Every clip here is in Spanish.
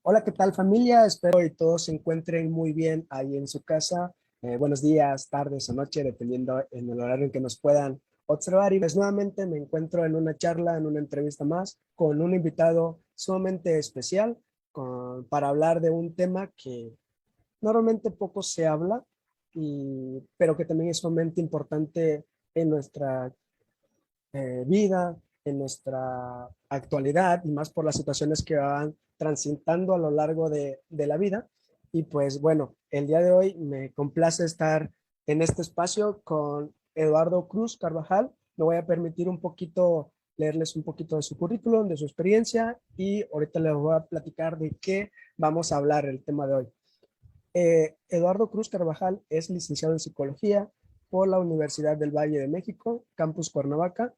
Hola, ¿qué tal familia? Espero que todos se encuentren muy bien ahí en su casa. Buenos días, tardes o noche, dependiendo en el horario en que nos puedan observar. Y pues nuevamente me encuentro en una charla, en una entrevista más, con un invitado sumamente especial para hablar de un tema que normalmente poco se habla, pero que también es sumamente importante en nuestra vida, en nuestra actualidad y más por las situaciones que van transitando a lo largo de la vida. Y pues bueno, el día de hoy me complace estar en este espacio con Eduardo Cruz Carvajal. Me voy a permitir un poquito leerles un poquito de su currículum, de su experiencia y ahorita les voy a platicar de qué vamos a hablar el tema de hoy. Eduardo Cruz Carvajal es licenciado en psicología por la Universidad del Valle de México, Campus Cuernavaca.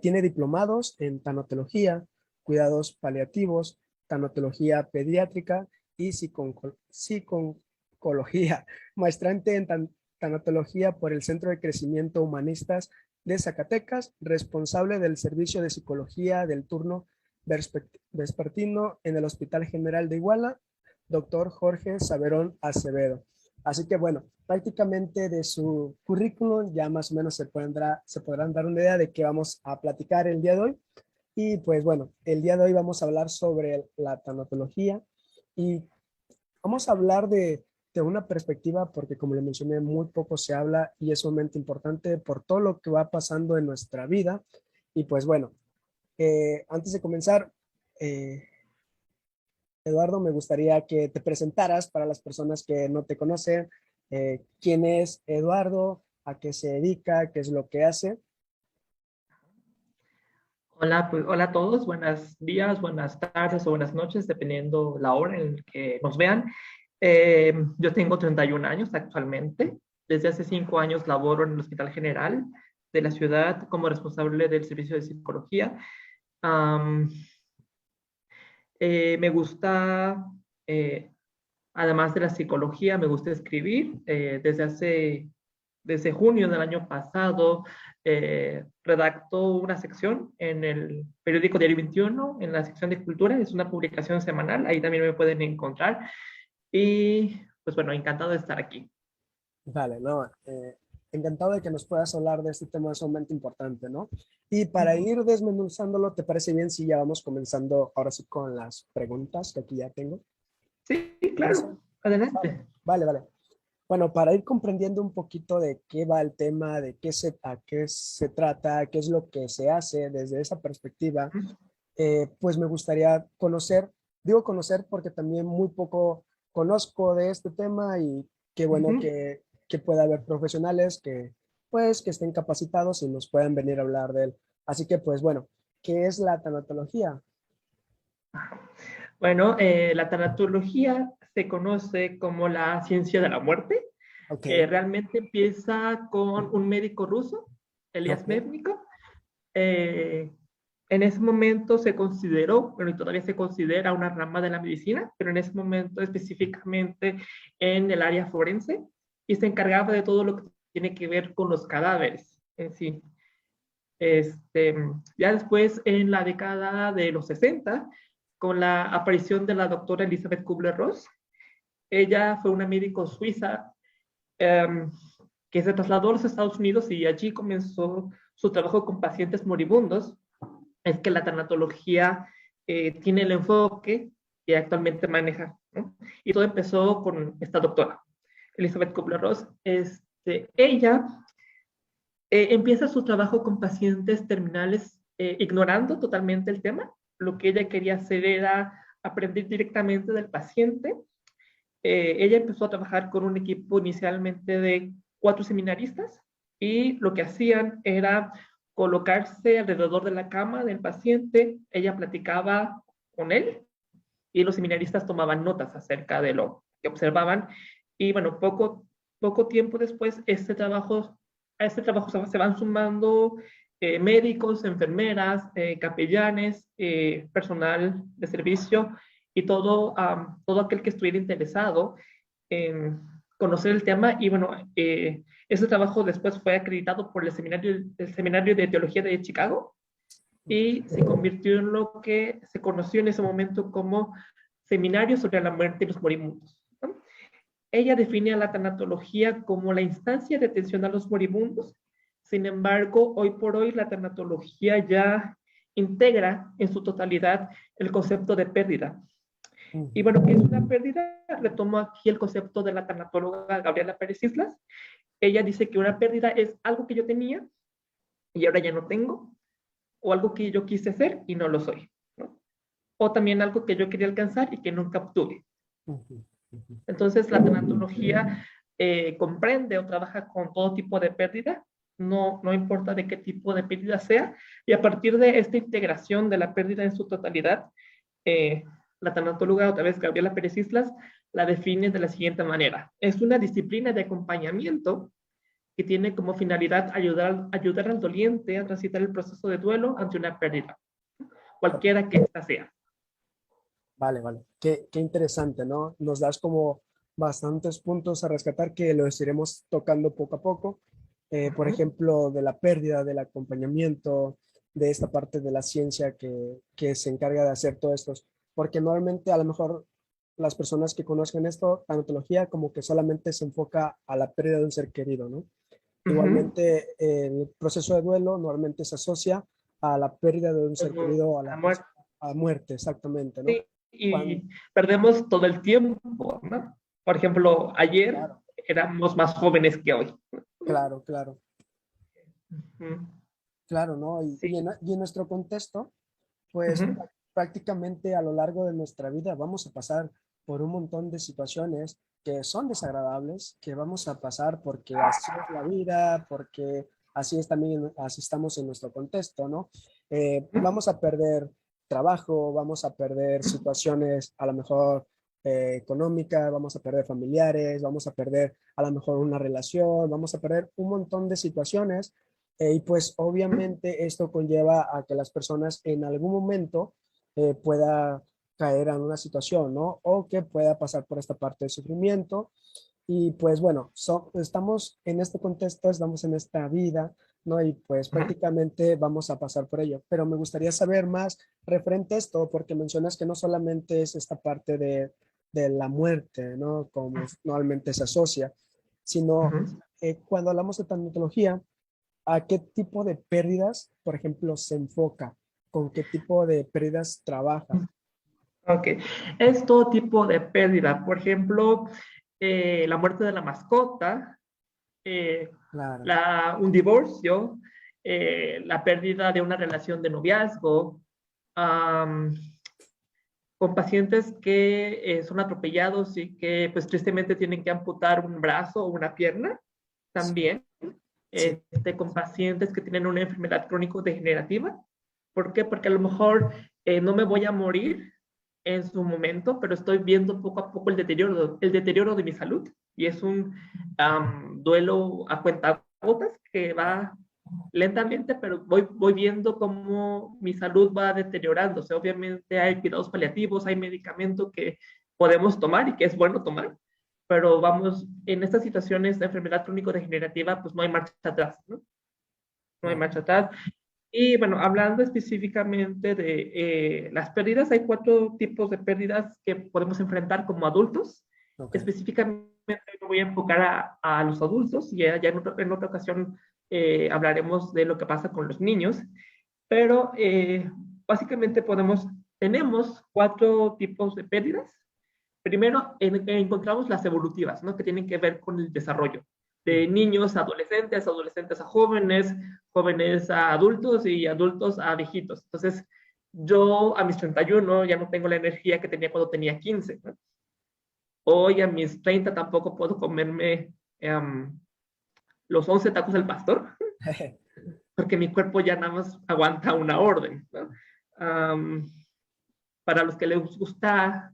Tiene diplomados en tanatología, cuidados paliativos, tanatología pediátrica y psicología. Maestrante en tanatología por el Centro de Crecimiento Humanistas de Zacatecas, responsable del servicio de psicología del turno vespertino en el Hospital General de Iguala, doctor Jorge Saberón Acevedo. Así que bueno, prácticamente de su currículum ya más o menos se podrán dar una idea de qué vamos a platicar el día de hoy. Y pues bueno, el día de hoy vamos a hablar sobre la tanatología y vamos a hablar de una perspectiva porque como le mencioné, muy poco se habla y es sumamente importante por todo lo que va pasando en nuestra vida. Y pues bueno, antes de comenzar, eh, Eduardo, me gustaría que te presentaras para las personas que no te conocen. ¿Quién es Eduardo? ¿A qué se dedica? ¿Qué es lo que hace? Hola, pues, hola a todos, buenos días, buenas tardes o buenas noches, dependiendo la hora en la que nos vean. Yo tengo 31 años actualmente. Desde hace 5 años laboro en el Hospital General de la ciudad como responsable del servicio de psicología. Am, Me gusta, eh, además de la psicología, me gusta escribir. Desde junio del año pasado, redacto una sección en el periódico Diario 21, en la sección de cultura. Es una publicación semanal, ahí también me pueden encontrar. Y pues bueno, encantado de estar aquí. Vale, no, encantado de que nos puedas hablar de este tema sumamente importante, ¿no? Y para Ujú. ir desmenuzándolo, ¿te parece bien si ya vamos comenzando ahora sí con las preguntas que aquí ya tengo? Sí, ¿Te parece? claro, Vale, adelante. vale, vale. Bueno, para ir comprendiendo un poquito de qué va el tema, a qué se trata, qué es lo que se hace desde esa perspectiva, pues me gustaría conocer, digo conocer porque también muy poco conozco de este tema y qué bueno Ujú. que pueda haber profesionales que pues que estén capacitados y nos puedan venir a hablar de él. Así que pues bueno, ¿qué es la tanatología? Bueno, la tanatología se conoce como la ciencia de la muerte. Ok, Realmente empieza con un médico ruso, Elias ok, Mevnikov. Eh, en ese momento se consideró, bueno, y todavía se considera una rama de la medicina, pero en ese momento específicamente en el área forense, y se encargaba de todo lo que tiene que ver con los cadáveres en sí. Este, ya después, en la década de los 60, con la aparición de la doctora Elizabeth Kubler-Ross, ella fue una médico suiza um, que se trasladó a los Estados Unidos y allí comenzó su trabajo con pacientes moribundos. Es que la tanatología tiene el enfoque que actualmente maneja, ¿no? Y todo empezó con esta doctora, Elizabeth Kubler-Ross. Ella empieza su trabajo con pacientes terminales ignorando totalmente el tema. Lo que ella quería hacer era aprender directamente del paciente. Ella empezó a trabajar con un equipo inicialmente de 4 seminaristas y lo que hacían era colocarse alrededor de la cama del paciente. Ella platicaba con él y los seminaristas tomaban notas acerca de lo que observaban. Y bueno, poco tiempo después, a este trabajo se van sumando médicos, enfermeras, capellanes, personal de servicio y todo aquel que estuviera interesado en conocer el tema. Y bueno, ese trabajo después fue acreditado por el seminario de Teología de Chicago y se convirtió en lo que se conoció en ese momento como seminario sobre la muerte y los moribundos, ¿no? Ella define a la tanatología como la instancia de atención a los moribundos. Sin embargo, hoy por hoy la tanatología ya integra en su totalidad el concepto de pérdida. Y bueno, ¿qué es una pérdida? Retomo aquí el concepto de la tanatóloga Gabriela Pérez Islas. Ella dice que una pérdida es algo que yo tenía y ahora ya no tengo, o algo que yo quise hacer y no lo soy, ¿no? O también algo que yo quería alcanzar y que nunca obtuve. Entonces, la tanatología comprende o trabaja con todo tipo de pérdida, no importa de qué tipo de pérdida sea, y a partir de esta integración de la pérdida en su totalidad, la tanatóloga, otra vez Gabriela Pérez Islas, la define de la siguiente manera. Es una disciplina de acompañamiento que tiene como finalidad ayudar al doliente a transitar el proceso de duelo ante una pérdida, cualquiera que ésta sea. Vale, vale. Qué interesante, ¿no? Nos das como bastantes puntos a rescatar que los iremos tocando poco a poco. Por ejemplo, de la pérdida, del acompañamiento, de esta parte de la ciencia que se encarga de hacer todo esto. Porque normalmente a lo mejor las personas que conozcan esto, tanatología, como que solamente se enfoca a la pérdida de un ser querido, ¿no? Igualmente, el proceso de duelo normalmente se asocia a la pérdida de un ser querido, La muerte. a muerte, exactamente, ¿no? Sí, Cuando, y perdemos todo el tiempo, ¿no? Por ejemplo, ayer claro, éramos más jóvenes que hoy. claro, claro, Uh-huh. claro, ¿no? Sí. Y en nuestro contexto, pues Uh-huh. prácticamente a lo largo de nuestra vida vamos a pasar por un montón de situaciones que son desagradables, que vamos a pasar porque así es la vida, porque así es también, así estamos en nuestro contexto, ¿no? Vamos a perder trabajo, vamos a perder situaciones a lo mejor económicas, vamos a perder familiares, vamos a perder a lo mejor una relación, vamos a perder un montón de situaciones y pues obviamente esto conlleva a que las personas en algún momento pueda caer en una situación, ¿no? O que pueda pasar por esta parte de sufrimiento. Y pues bueno, estamos en este contexto, estamos en esta vida, ¿no? Y pues Uh-huh. prácticamente vamos a pasar por ello. Pero me gustaría saber más referente a esto, porque mencionas que no solamente es esta parte de la muerte, ¿no? Como normalmente se asocia, sino Uh-huh. cuando hablamos de tanatología, ¿a qué tipo de pérdidas, por ejemplo, se enfoca? ¿Con qué tipo de pérdidas trabaja? Ok, es todo tipo de pérdida. Por ejemplo, la muerte de la mascota, eh, Claro, un divorcio, la pérdida de una relación de noviazgo, um, con pacientes que son atropellados y que pues tristemente tienen que amputar un brazo o una pierna sí, también, sí, con pacientes que tienen una enfermedad crónico-degenerativa. ¿Por qué? Porque a lo mejor no me voy a morir en su momento, pero estoy viendo poco a poco el deterioro de mi salud y es un duelo a cuentagotas que va lentamente, pero voy viendo cómo mi salud va deteriorándose. Obviamente hay cuidados paliativos, hay medicamentos que podemos tomar y que es bueno tomar, pero vamos, en estas situaciones de enfermedad crónico-degenerativa, pues no hay marcha atrás, ¿no? No hay claro. marcha atrás. Y bueno, hablando específicamente de las pérdidas, hay 4 tipos de pérdidas que podemos enfrentar como adultos. Ok, Específicamente me voy a enfocar a los adultos y ya en otra ocasión hablaremos de lo que pasa con los niños, pero básicamente tenemos 4 tipos de pérdidas. Primero, encontramos las evolutivas, ¿no? Que tienen que ver con el desarrollo de niños a adolescentes, adolescentes a jóvenes, jóvenes a adultos y adultos a viejitos. Entonces, yo a mis 31 ya no tengo la energía que tenía cuando tenía 15, ¿no? Hoy a mis 30 tampoco puedo comerme los 11 tacos del pastor, porque mi cuerpo ya nada más aguanta una orden, ¿no? Para los que les gusta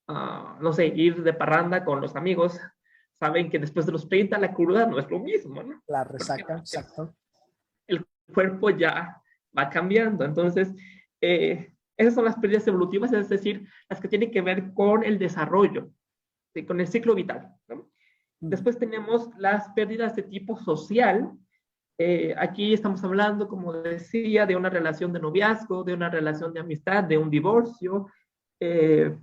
no sé, ir de parranda con los amigos, saben que después de los 30 la cruda no es lo mismo, ¿no? la Porque resaca, exacto. el cuerpo ya va cambiando. Entonces, esas son las pérdidas evolutivas, es decir, las que tienen que ver con el desarrollo, ¿sí? Con el ciclo vital, ¿no? Después tenemos las pérdidas de tipo social. Aquí estamos hablando, como decía, de una relación de noviazgo, de una relación de amistad, de un divorcio, Eh,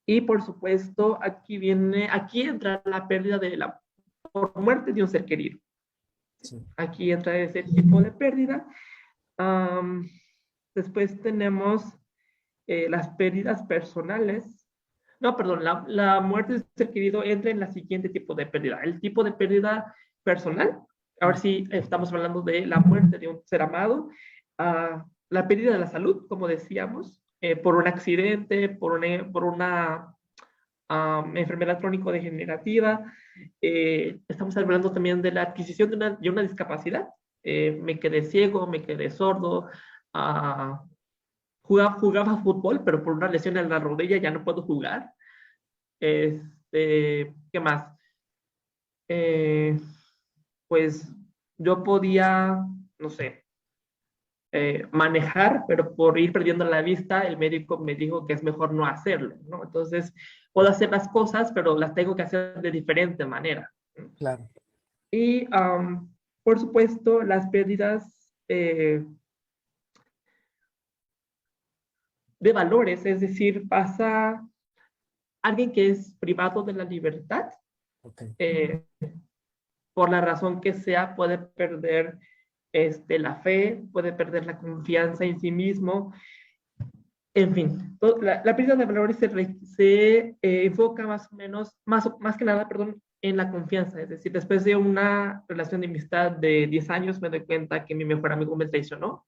y por supuesto, aquí entra la pérdida por muerte de un ser querido. Sí. Aquí entra ese tipo de pérdida. Um, Después tenemos las pérdidas personales. No, perdón, la muerte de un ser querido entra en la siguiente tipo de pérdida. El tipo de pérdida personal, ahora sí estamos hablando de la muerte de un ser amado, la pérdida de la salud, como decíamos, por un accidente, por una enfermedad crónico-degenerativa. Estamos hablando también de la adquisición de una discapacidad. Me quedé ciego, me quedé sordo, uh, jugaba fútbol, pero por una lesión en la rodilla ya no puedo jugar. ¿Qué más? Eh, pues yo podía, no sé, manejar, pero por ir perdiendo la vista, el médico me dijo que es mejor no hacerlo, ¿no? Entonces, puedo hacer las cosas, pero las tengo que hacer de diferente manera. Claro. Y, por supuesto, las pérdidas de valores, es decir, pasa alguien que es privado de la libertad, Okay. por la razón que sea, puede perder la fe, puede perder la confianza en sí mismo. En fin, la pérdida de valores se enfoca más o menos, más que nada, perdón, en la confianza. Es decir, después de una relación de amistad de 10 años, me doy cuenta que mi mejor amigo me traicionó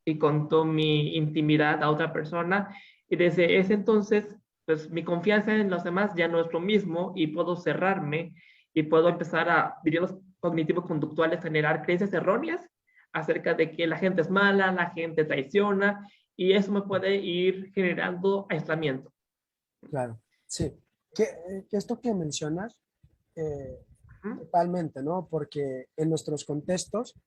y contó mi intimidad a otra persona. Y desde ese entonces, pues mi confianza en los demás ya no es lo mismo y puedo cerrarme y puedo empezar a, diríamos, cognitivo-conductuales, generar creencias erróneas acerca de que la gente es mala, la gente traiciona, y eso me puede ir generando aislamiento. Claro, sí. Que esto que mencionas, eh, ¿Mm? totalmente, ¿no? Porque en nuestros contextos,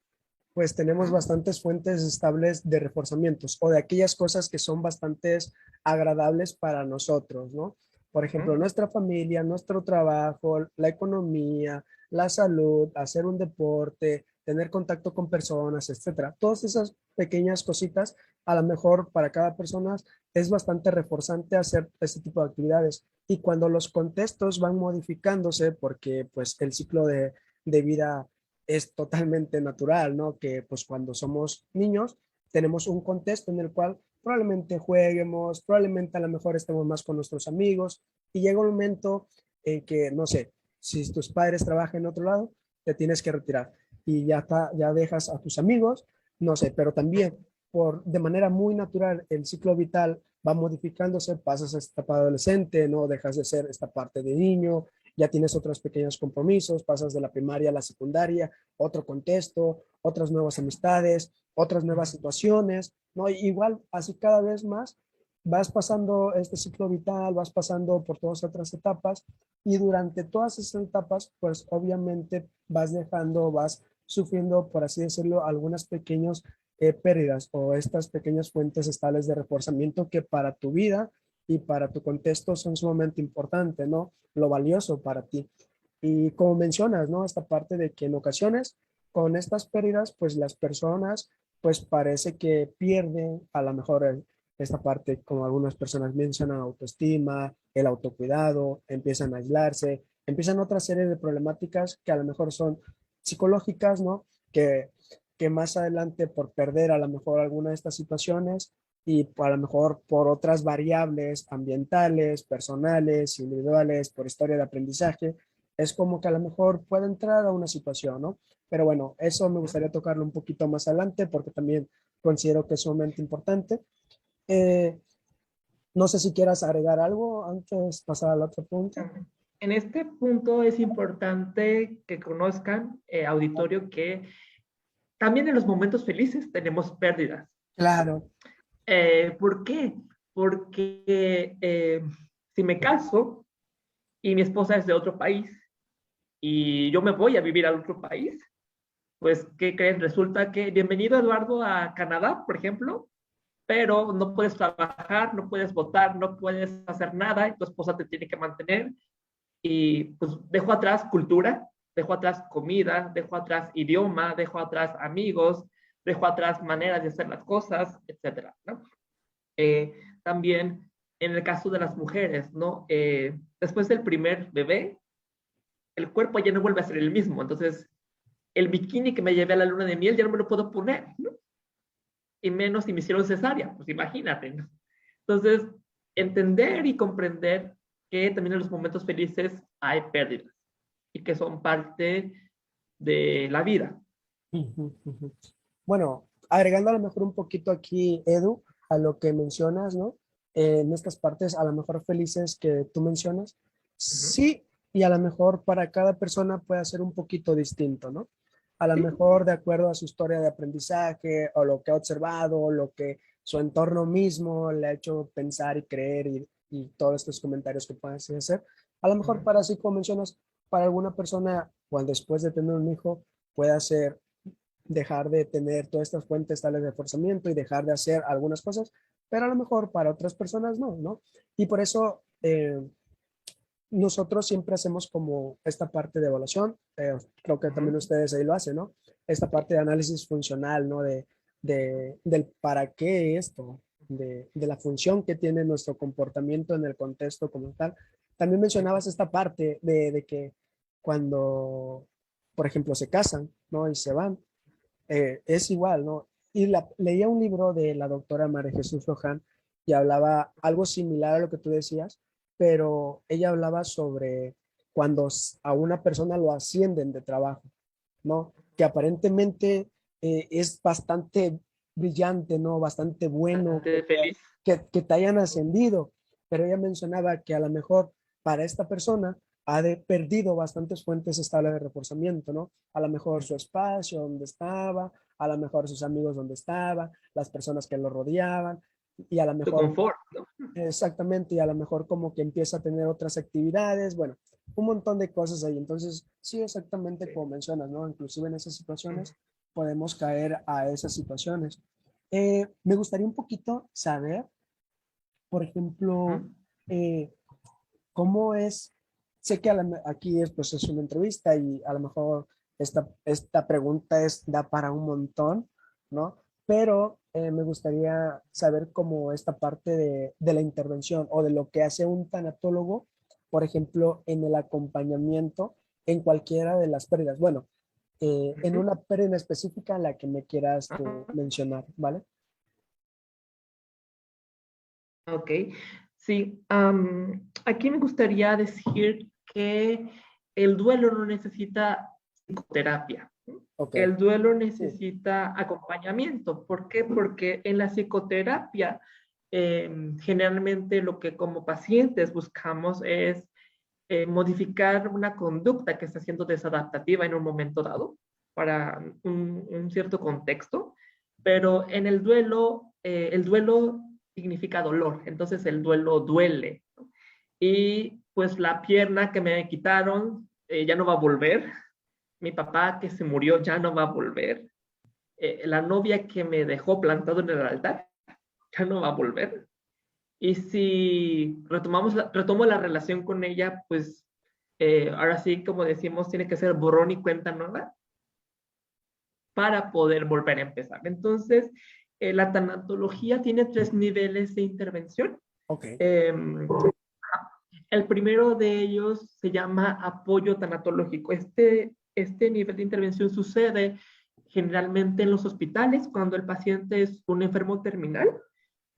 pues tenemos ¿Mm? bastantes fuentes estables de reforzamientos o de aquellas cosas que son bastante agradables para nosotros, ¿no? Por ejemplo, ¿Mm? nuestra familia, nuestro trabajo, la economía, la salud, hacer un deporte, tener contacto con personas, etcétera. Todas esas pequeñas cositas, a lo mejor para cada persona es bastante reforzante hacer este tipo de actividades. Y cuando los contextos van modificándose, porque pues el ciclo de vida es totalmente natural, ¿no? Que pues cuando somos niños tenemos un contexto en el cual probablemente jueguemos, probablemente a lo mejor estemos más con nuestros amigos y llega un momento en que, no sé, si tus padres trabajan en otro lado, te tienes que retirar y ya, está, ya dejas a tus amigos, no sé, pero también de manera muy natural el ciclo vital va modificándose, pasas a esta etapa adolescente, no dejas de ser esta parte de niño, ya tienes otros pequeños compromisos, pasas de la primaria a la secundaria, otro contexto, otras nuevas amistades, otras nuevas situaciones, ¿no? Igual, así cada vez más vas pasando este ciclo vital, vas pasando por todas otras etapas y durante todas esas etapas, pues obviamente vas dejando, vas sufriendo, por así decirlo, algunas pequeñas pérdidas o estas pequeñas fuentes estables de reforzamiento que para tu vida y para tu contexto son sumamente importantes, ¿no? Lo valioso para ti. Y como mencionas, ¿no? Esta parte de que en ocasiones con estas pérdidas, pues las personas, pues parece que pierden a lo mejor esta parte, como algunas personas mencionan, autoestima, el autocuidado, empiezan a aislarse, empiezan otra serie de problemáticas que a lo mejor son psicológicas, ¿no? Que más adelante por perder a lo mejor alguna de estas situaciones y a lo mejor por otras variables ambientales, personales, individuales, por historia de aprendizaje, es como que a lo mejor puede entrar a una situación, ¿no? Pero bueno, eso me gustaría tocarlo un poquito más adelante porque también considero que es sumamente importante. Eh, no sé si quieras agregar algo antes de pasar al otro punto. En este punto es importante que conozcan, auditorio, que también en los momentos felices tenemos pérdidas. Claro, ¿Por qué? Porque si me caso y mi esposa es de otro país y yo me voy a vivir al otro país, pues, ¿qué creen? Resulta que, bienvenido Eduardo a Canadá, por ejemplo, pero no puedes trabajar, no puedes votar, no puedes hacer nada, y tu esposa te tiene que mantener, y pues dejo atrás cultura, dejo atrás comida, dejo atrás idioma, dejo atrás amigos, dejo atrás maneras de hacer las cosas, etcétera, ¿no? También en el caso de las mujeres, ¿no? Después del primer bebé, el cuerpo ya no vuelve a ser el mismo. Entonces, el bikini que me llevé a la luna de miel ya no me lo puedo poner, ¿no? Y menos si me hicieron cesárea, pues imagínate, ¿no? Entonces, entender y comprender que también en los momentos felices hay pérdidas y que son parte de la vida. Ujú, ujú. Bueno, agregando a lo mejor un poquito aquí, Edu, a lo que mencionas, ¿no? En estas partes a lo mejor felices que tú mencionas, Ujú. sí, y a lo mejor para cada persona puede ser un poquito distinto, ¿no? A lo Sí, mejor de acuerdo a su historia de aprendizaje o lo que ha observado, lo que su entorno mismo le ha hecho pensar y creer y todos estos comentarios que pueden hacer. A lo mejor ujú. para, así como mencionas, para alguna persona, cuando después de tener un hijo, puede ser dejar de tener todas estas fuentes tales de reforzamiento y dejar de hacer algunas cosas, pero a lo mejor para otras personas no, ¿no? Y por eso nosotros siempre hacemos como esta parte de evaluación, creo que también Ujú. ustedes ahí lo hacen, ¿no? Esta Sí. parte de análisis funcional, ¿no? Del para qué esto, de la función que tiene nuestro comportamiento en el contexto como tal. También mencionabas esta parte de que cuando, por ejemplo, se casan, ¿no? Y se van, es igual, ¿no? Y leía un libro de la doctora María Jesús Loján y hablaba algo similar a lo que tú decías, pero ella hablaba sobre cuando a una persona lo ascienden de trabajo, ¿no? Que aparentemente es bastante brillante, ¿no? Bastante bueno Bastante feliz. que te hayan ascendido, pero ella mencionaba que a lo mejor para esta persona perdido bastantes fuentes estables de reforzamiento, ¿no? A lo mejor su espacio donde estaba, a lo mejor sus amigos donde estaba, las personas que lo rodeaban, y a lo Tu mejor, confort, ¿no? exactamente, y a lo mejor como que empieza a tener otras actividades, bueno, un montón de cosas ahí. Entonces, sí, exactamente Sí. como mencionas, ¿no? Inclusive en esas Ujú. situaciones podemos caer a esas situaciones. Me gustaría un poquito saber, por ejemplo, Ujú. eh, ¿cómo es? Sé que aquí es, pues, es una entrevista y a lo mejor esta pregunta da para un montón, ¿no? Pero me gustaría saber cómo esta parte de la intervención o de lo que hace un tanatólogo, por ejemplo, en el acompañamiento en cualquiera de las pérdidas. Bueno, en Ujú. una pérdida específica la que me quieras tú Ajá. mencionar, ¿vale? Ok, sí. Aquí me gustaría decir que el duelo no necesita psicoterapia. Ok. El duelo Sí. necesita acompañamiento. ¿Por qué? Porque en la psicoterapia generalmente lo que como pacientes buscamos es modificar una conducta que está siendo desadaptativa en un momento dado para un cierto contexto, pero en el duelo significa dolor, entonces el duelo duele, ¿no? Y pues la pierna que me quitaron ya no va a volver, mi papá que se murió ya no va a volver, la novia que me dejó plantado en el altar ya no va a volver. Y si retomo la relación con ella, pues ahora sí, como decimos, tiene que ser borrón y cuenta nueva para poder volver a empezar. Entonces, la tanatología tiene tres niveles de intervención. Ok. Eh, el primero de ellos se llama apoyo tanatológico. Este nivel de intervención sucede generalmente en los hospitales cuando el paciente es un enfermo terminal.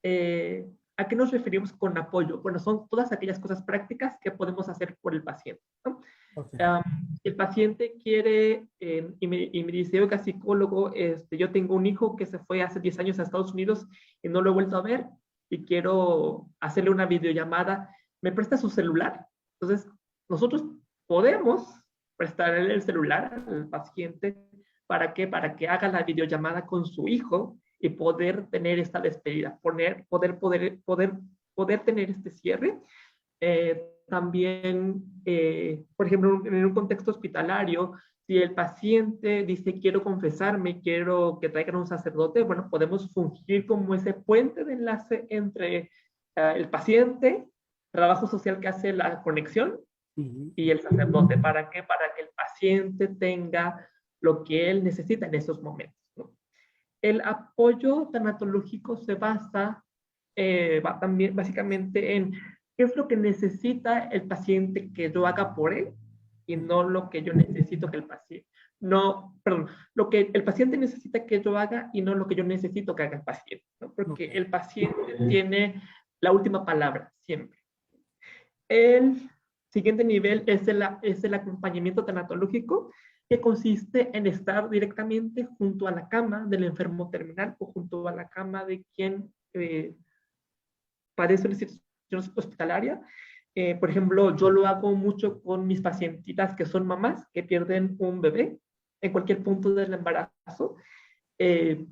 eh, ¿A qué nos referimos con apoyo? Bueno, son todas aquellas cosas prácticas que podemos hacer por el paciente, ¿no? Ok. Um, el paciente quiere, y me dice, oiga, psicólogo, yo tengo un hijo que se fue hace 10 años a Estados Unidos y no lo he vuelto a ver y quiero hacerle una videollamada. ¿Me presta su celular? Entonces, nosotros podemos prestarle el celular al paciente. ¿Para qué? Para que haga la videollamada con su hijo y poder tener esta despedida, poder tener este cierre. También, por ejemplo, en un contexto hospitalario, si el paciente dice quiero confesarme, quiero que traigan un sacerdote, bueno, podemos fungir como ese puente de enlace entre el paciente, trabajo social que hace la conexión Ujú. y el sacerdote. ¿Para qué? Para que el paciente tenga lo que él necesita en esos momentos, ¿no? El apoyo tanatológico se basa va también básicamente en qué es lo que necesita el paciente que yo haga por él y no lo que yo necesito que el paciente, no, perdón, lo que el paciente necesita que yo haga y no lo que yo necesito que haga el paciente, ¿no? Porque el paciente tiene la última palabra siempre. El siguiente nivel es el acompañamiento tanatológico, que consiste en estar directamente junto a la cama del enfermo terminal o junto a la cama de quien padece una institución hospitalaria. Por ejemplo, yo lo hago mucho con mis pacientitas que son mamás que pierden un bebé en cualquier punto del embarazo. Eh,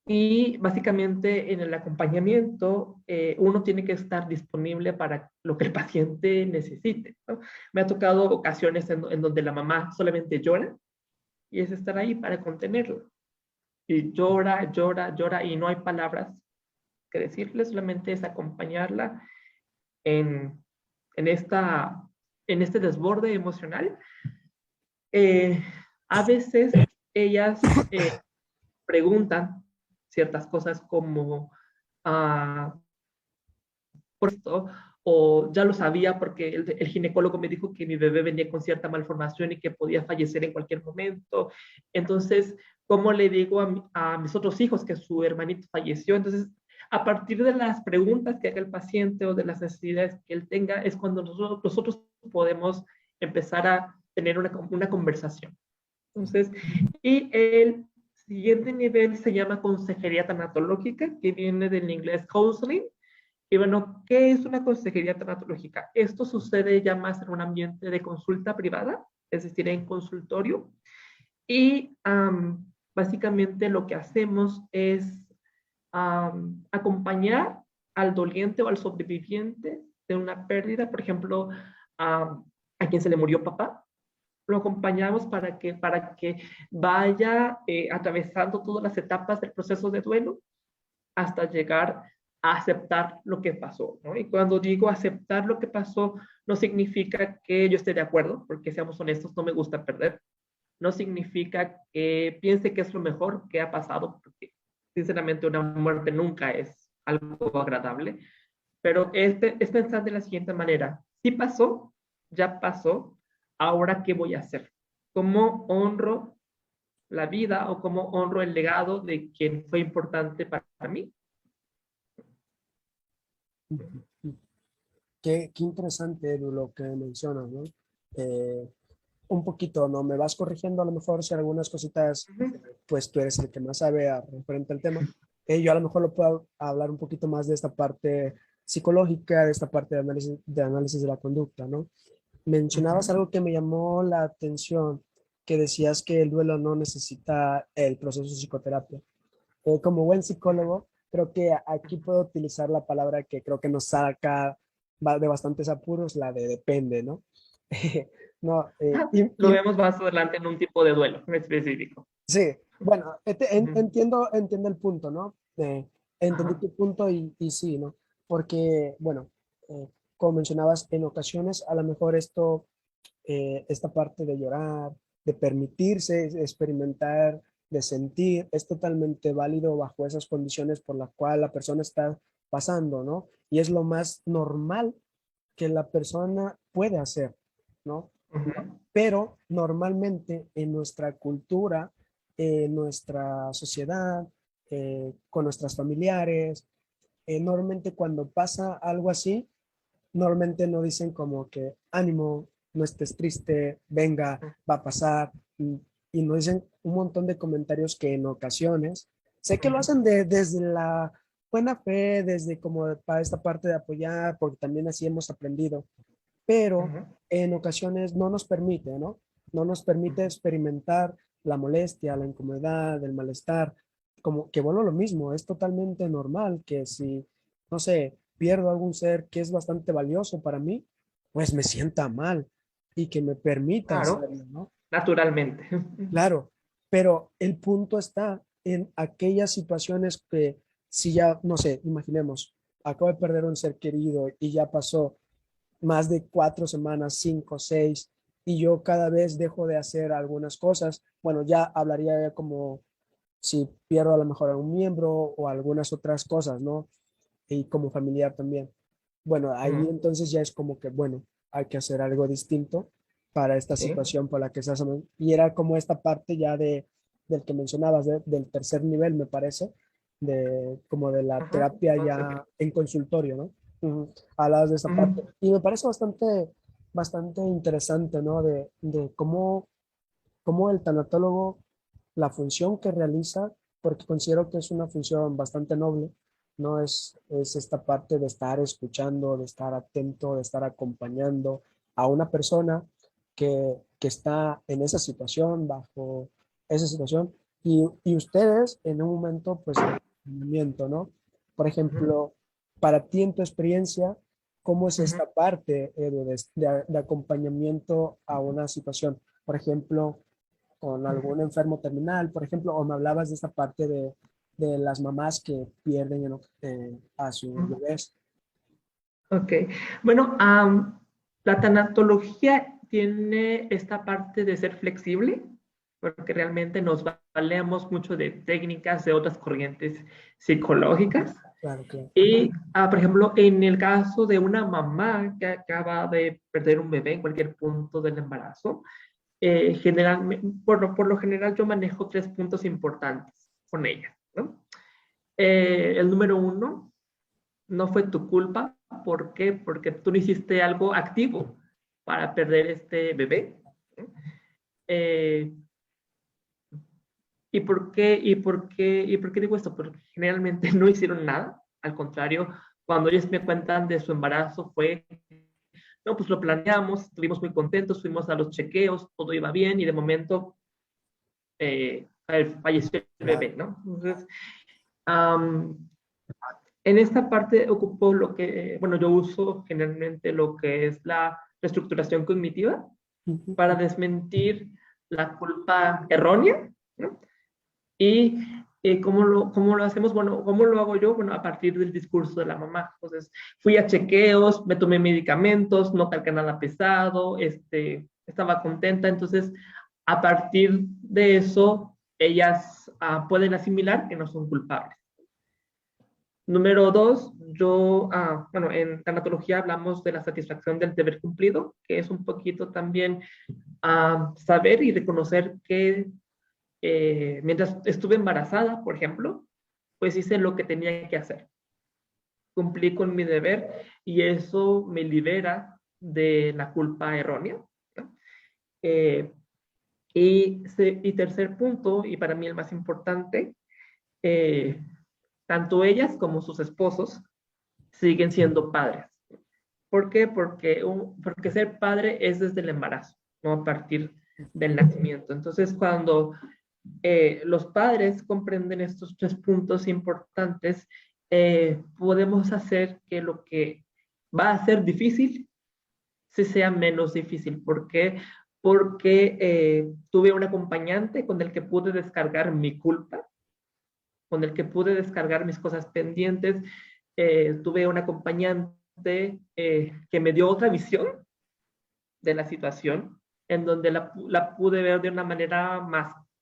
y básicamente en el acompañamiento uno tiene que estar disponible para lo que el paciente necesite, ¿no? Me ha tocado ocasiones en donde la mamá solamente llora y es estar ahí para contenerlo. Y llora, llora, llora y no hay palabras que decirle, solamente es acompañarla en, en, esta, en este desborde emocional. Eh, a veces ellas preguntan ciertas cosas como, ah, por esto, o ya lo sabía porque el ginecólogo me dijo que mi bebé venía con cierta malformación y que podía fallecer en cualquier momento. Entonces, ¿cómo le digo a mis otros hijos que su hermanito falleció? Entonces, a partir de las preguntas que haga el paciente o de las necesidades que él tenga, es cuando nosotros podemos empezar a tener una conversación. Entonces, y el siguiente nivel se llama consejería tanatológica, que viene del inglés counseling. Y bueno, ¿qué es una consejería tanatológica? Esto sucede ya más en un ambiente de consulta privada, es decir, en consultorio. Y básicamente lo que hacemos es acompañar al doliente o al sobreviviente de una pérdida, por ejemplo, a quien se le murió papá. Lo acompañamos para que vaya atravesando todas las etapas del proceso de duelo hasta llegar a aceptar lo que pasó, ¿no? Y cuando digo aceptar lo que pasó, no significa que yo esté de acuerdo, porque seamos honestos, no me gusta perder. No significa que piense que es lo mejor que ha pasado, porque sinceramente una muerte nunca es algo agradable, pero es pensar de la siguiente manera: si pasó, ya pasó, ahora ¿qué voy a hacer? ¿Cómo honro la vida o cómo honro el legado de quien fue importante para mí? Qué interesante, Edu, lo que mencionas, ¿no? Eh, un poquito, ¿no? Me vas corrigiendo a lo mejor si algunas cositas, pues tú eres el que más sabe referente al tema. Yo a lo mejor lo puedo hablar un poquito más de esta parte psicológica, de esta parte de análisis de la conducta, ¿no? Mencionabas algo que me llamó la atención, que decías que el duelo no necesita el proceso de psicoterapia. Como buen psicólogo, creo que aquí puedo utilizar la palabra que creo que nos saca de bastantes apuros, la de depende, ¿no? No, Lo vemos más adelante en un tipo de duelo específico. sí, bueno, Ujú. entiendo el punto, ¿no? Entendí Ajá. tu punto y sí, ¿no? Porque, bueno, como mencionabas, en ocasiones a lo mejor esta parte de llorar, de permitirse experimentar, de sentir, es totalmente válido bajo esas condiciones por las cuales la persona está pasando, ¿no? Y es lo más normal que la persona puede hacer, ¿no? Ujú. Pero normalmente en nuestra cultura, en nuestra sociedad, con nuestras familiares, normalmente cuando pasa algo así, normalmente no dicen como que ánimo, no estés triste, venga, va a pasar, y nos dicen un montón de comentarios que en ocasiones, sé que lo Ujú. hacen desde la buena fe, desde como para esta parte de apoyar, porque también así hemos aprendido, pero Ujú. en ocasiones no nos permite, ¿no? No nos permite experimentar la molestia, la incomodidad, el malestar, como que bueno, lo mismo, es totalmente normal que si, no sé, pierdo algún ser que es bastante valioso para mí, pues me sienta mal y que me permita Claro, hacerlo, ¿no? naturalmente. Claro, pero el punto está en aquellas situaciones que si ya, no sé, imaginemos, acabo de perder un ser querido y ya pasó más de 4 semanas, 5, 6, y yo cada vez dejo de hacer algunas cosas, bueno, ya hablaría como si pierdo a lo mejor algún miembro o algunas otras cosas, ¿no? y como familiar también. Bueno, ahí Ujú. entonces ya es como que, bueno, hay que hacer algo distinto para esta Sí. situación por la que estás. Y era como esta parte ya del que mencionabas, del tercer nivel, me parece, como de la Ajá. terapia Entonces, ya en consultorio, ¿no? Ujú. Hablabas de esa parte. ujú, Y me parece bastante interesante, ¿no? De cómo el tanatólogo, la función que realiza, porque considero que es una función bastante noble, ¿no? Es esta parte de estar escuchando, de estar atento, de estar acompañando a una persona que está en esa situación, bajo esa situación, y ustedes en un momento, pues, de acompañamiento, ¿no? Por ujú, ejemplo, para ti en tu experiencia, ¿cómo es ujú, esta parte, Edu, de acompañamiento a una situación? Por ejemplo, con ujú. algún enfermo terminal, por ejemplo, o me hablabas de esta parte de las mamás que pierden a sus Ujú. bebés. Ok. Bueno, la tanatología tiene esta parte de ser flexible, porque realmente nos valemos mucho de técnicas de otras corrientes psicológicas. Claro, claro. Y, por ejemplo, en el caso de una mamá que acaba de perder un bebé en cualquier punto del embarazo, generalmente, por lo general yo manejo tres puntos importantes con ella, ¿no? El número uno, no fue tu culpa. ¿Por qué? Porque tú no hiciste algo activo para perder este bebé. Eh, ¿Y por qué digo esto? Porque generalmente no hicieron nada. Al contrario, cuando ellos me cuentan de su embarazo fue, no, pues lo planeamos, estuvimos muy contentos, fuimos a los chequeos, todo iba bien y de momento falleció el Claro. bebé, ¿no? Entonces, um, en esta parte ocupo lo que, bueno, yo uso generalmente lo que es la reestructuración cognitiva Ujú. para desmentir la culpa errónea, ¿no? Y ¿cómo lo hacemos? Bueno, ¿cómo lo hago yo? Bueno, a partir del discurso de la mamá. Entonces, fui a chequeos, me tomé medicamentos, no cargué nada pesado, estaba contenta. Entonces, a partir de eso, ellas pueden asimilar que no son culpables. Número dos, bueno, en tanatología hablamos de la satisfacción del deber cumplido, que es un poquito también saber y reconocer que mientras estuve embarazada, por ejemplo, pues hice lo que tenía que hacer. Cumplí con mi deber y eso me libera de la culpa errónea, ¿no? Eh, y tercer punto, y para mí el más importante, eh, tanto ellas como sus esposos siguen siendo padres. ¿Por qué? Porque ser padre es desde el embarazo, no a partir del nacimiento. Entonces, cuando los padres comprenden estos tres puntos importantes, podemos hacer que lo que va a ser difícil se sea menos difícil. ¿Por qué? Porque tuve un acompañante con el que pude descargar mi culpa, con el que pude descargar mis cosas pendientes. Tuve un acompañante que me dio otra visión de la situación, en donde la pude ver de una manera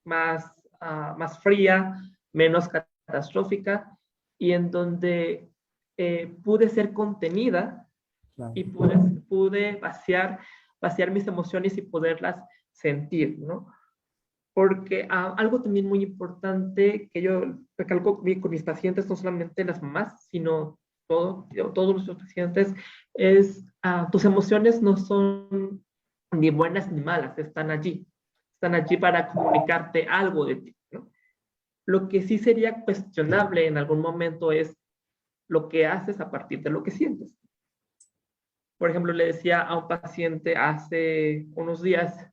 más fría, menos catastrófica, y en donde pude ser contenida Claro. y pude vaciar mis emociones y poderlas sentir, ¿no? Porque algo también muy importante que yo recalco con mis pacientes, no solamente las mamás, sino todos nuestros pacientes, es tus emociones no son ni buenas ni malas, están allí para comunicarte algo de ti, ¿no? Lo que sí sería cuestionable en algún momento es lo que haces a partir de lo que sientes. Por ejemplo, le decía a un paciente hace unos días,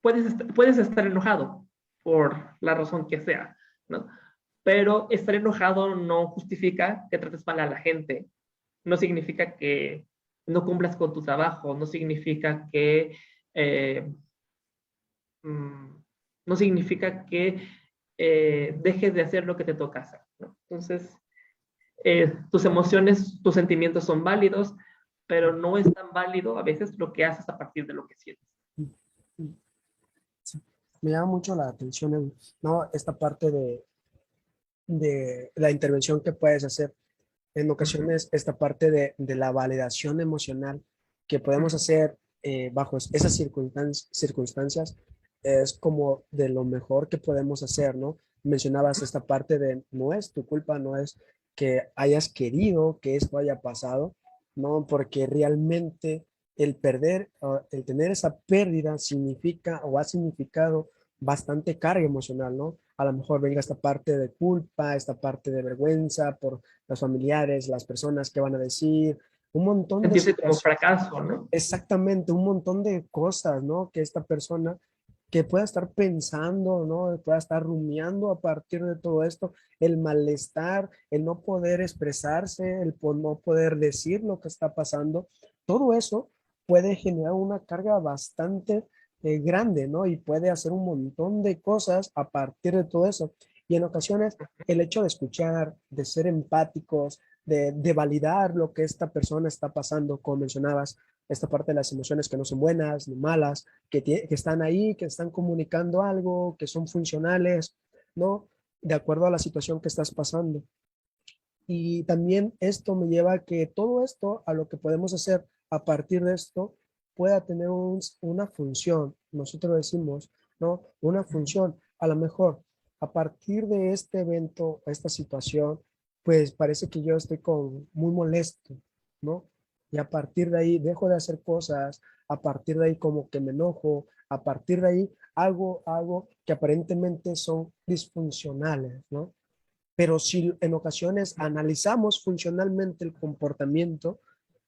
puedes estar enojado por la razón que sea, ¿no? Pero estar enojado no justifica que trates mal a la gente, no significa que no cumplas con tu trabajo, no significa que eh, mm, no significa que dejes de hacer lo que te toca hacer, ¿no? Entonces, tus emociones, tus sentimientos son válidos, pero no es tan válido a veces lo que haces a partir de lo que sientes. Sí. Me llama mucho la atención, ¿no? Esta parte de la intervención que puedes hacer. en Ujú. ocasiones esta parte de la validación emocional que podemos hacer bajo esas circunstancias es como de lo mejor que podemos hacer, ¿no? Mencionabas esta parte de no es tu culpa, no es que hayas querido que esto haya pasado, ¿no? Porque realmente el perder, el tener esa pérdida significa o ha significado bastante carga emocional, ¿no? A lo mejor venga esta parte de culpa, esta parte de vergüenza por los familiares, las personas que van a decir, un montón de Sentirse como situaciones, fracaso, ¿no? exactamente, un montón de cosas, ¿no? Que esta persona que pueda estar pensando, ¿no? Pueda estar rumiando a partir de todo esto, el malestar, el no poder expresarse, no poder decir lo que está pasando, todo eso puede generar una carga bastante grande, ¿no? Y puede hacer un montón de cosas a partir de todo eso. Y en ocasiones, el hecho de escuchar, de ser empáticos, de validar lo que esta persona está pasando, como mencionabas, esta parte de las emociones que no son buenas ni malas, que están ahí, que están comunicando algo, que son funcionales, ¿no? De acuerdo a la situación que estás pasando. Y también esto me lleva a que todo esto, a lo que podemos hacer a partir de esto, pueda tener una función. Nosotros decimos, ¿no? Una función. A lo mejor, a partir de este evento, esta situación, pues parece que yo estoy muy molesto, ¿no? Y a partir de ahí dejo de hacer cosas, a partir de ahí como que me enojo, a partir de ahí hago algo que aparentemente son disfuncionales, ¿no? Pero si en ocasiones analizamos funcionalmente el comportamiento,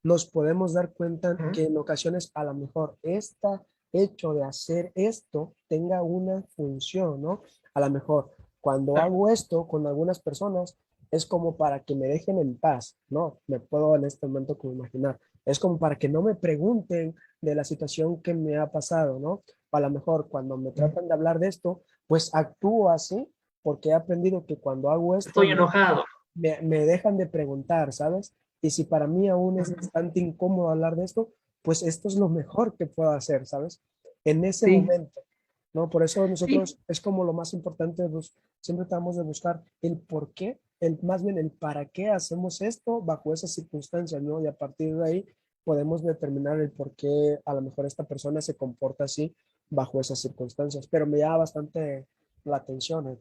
nos podemos dar cuenta Ujú. que en ocasiones a lo mejor este hecho de hacer esto tenga una función, ¿no? A lo mejor cuando Claro. hago esto con algunas personas es como para que me dejen en paz, ¿no? Me puedo en este momento como imaginar. Es como para que no me pregunten de la situación que me ha pasado, ¿no? A lo mejor cuando me Ujú. tratan de hablar de esto, pues actúo así porque he aprendido que cuando hago esto Estoy enojado. me dejan de preguntar, ¿sabes? Y si para mí aún es Ujú. bastante incómodo hablar de esto, pues esto es lo mejor que puedo hacer, ¿sabes? En ese Sí, momento, ¿no? Por eso sí. nosotros es como lo más importante, siempre tratamos de buscar el por qué, más bien el para qué hacemos esto bajo esas circunstancias, ¿no? Y a partir de ahí podemos determinar el por qué a lo mejor esta persona se comporta así bajo esas circunstancias. Pero me llama bastante la atención, ¿eh?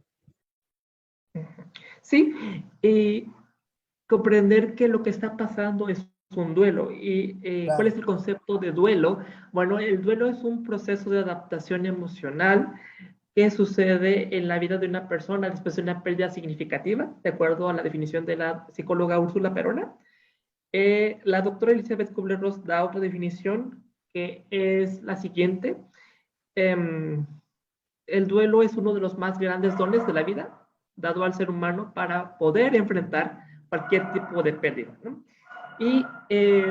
Ujú. Sí, y comprender que lo que está pasando es un duelo. ¿Y cuál es Claro, el concepto de duelo? Bueno, el duelo es un proceso de adaptación emocional que sucede en la vida de una persona después de una pérdida significativa, de acuerdo a la definición de la psicóloga Úrsula Perona. La doctora Elizabeth Kubler-Ross da otra definición que es la siguiente. Em, el duelo es uno de los más grandes dones de la vida, dado al ser humano para poder enfrentar cualquier tipo de pérdida, ¿no? Y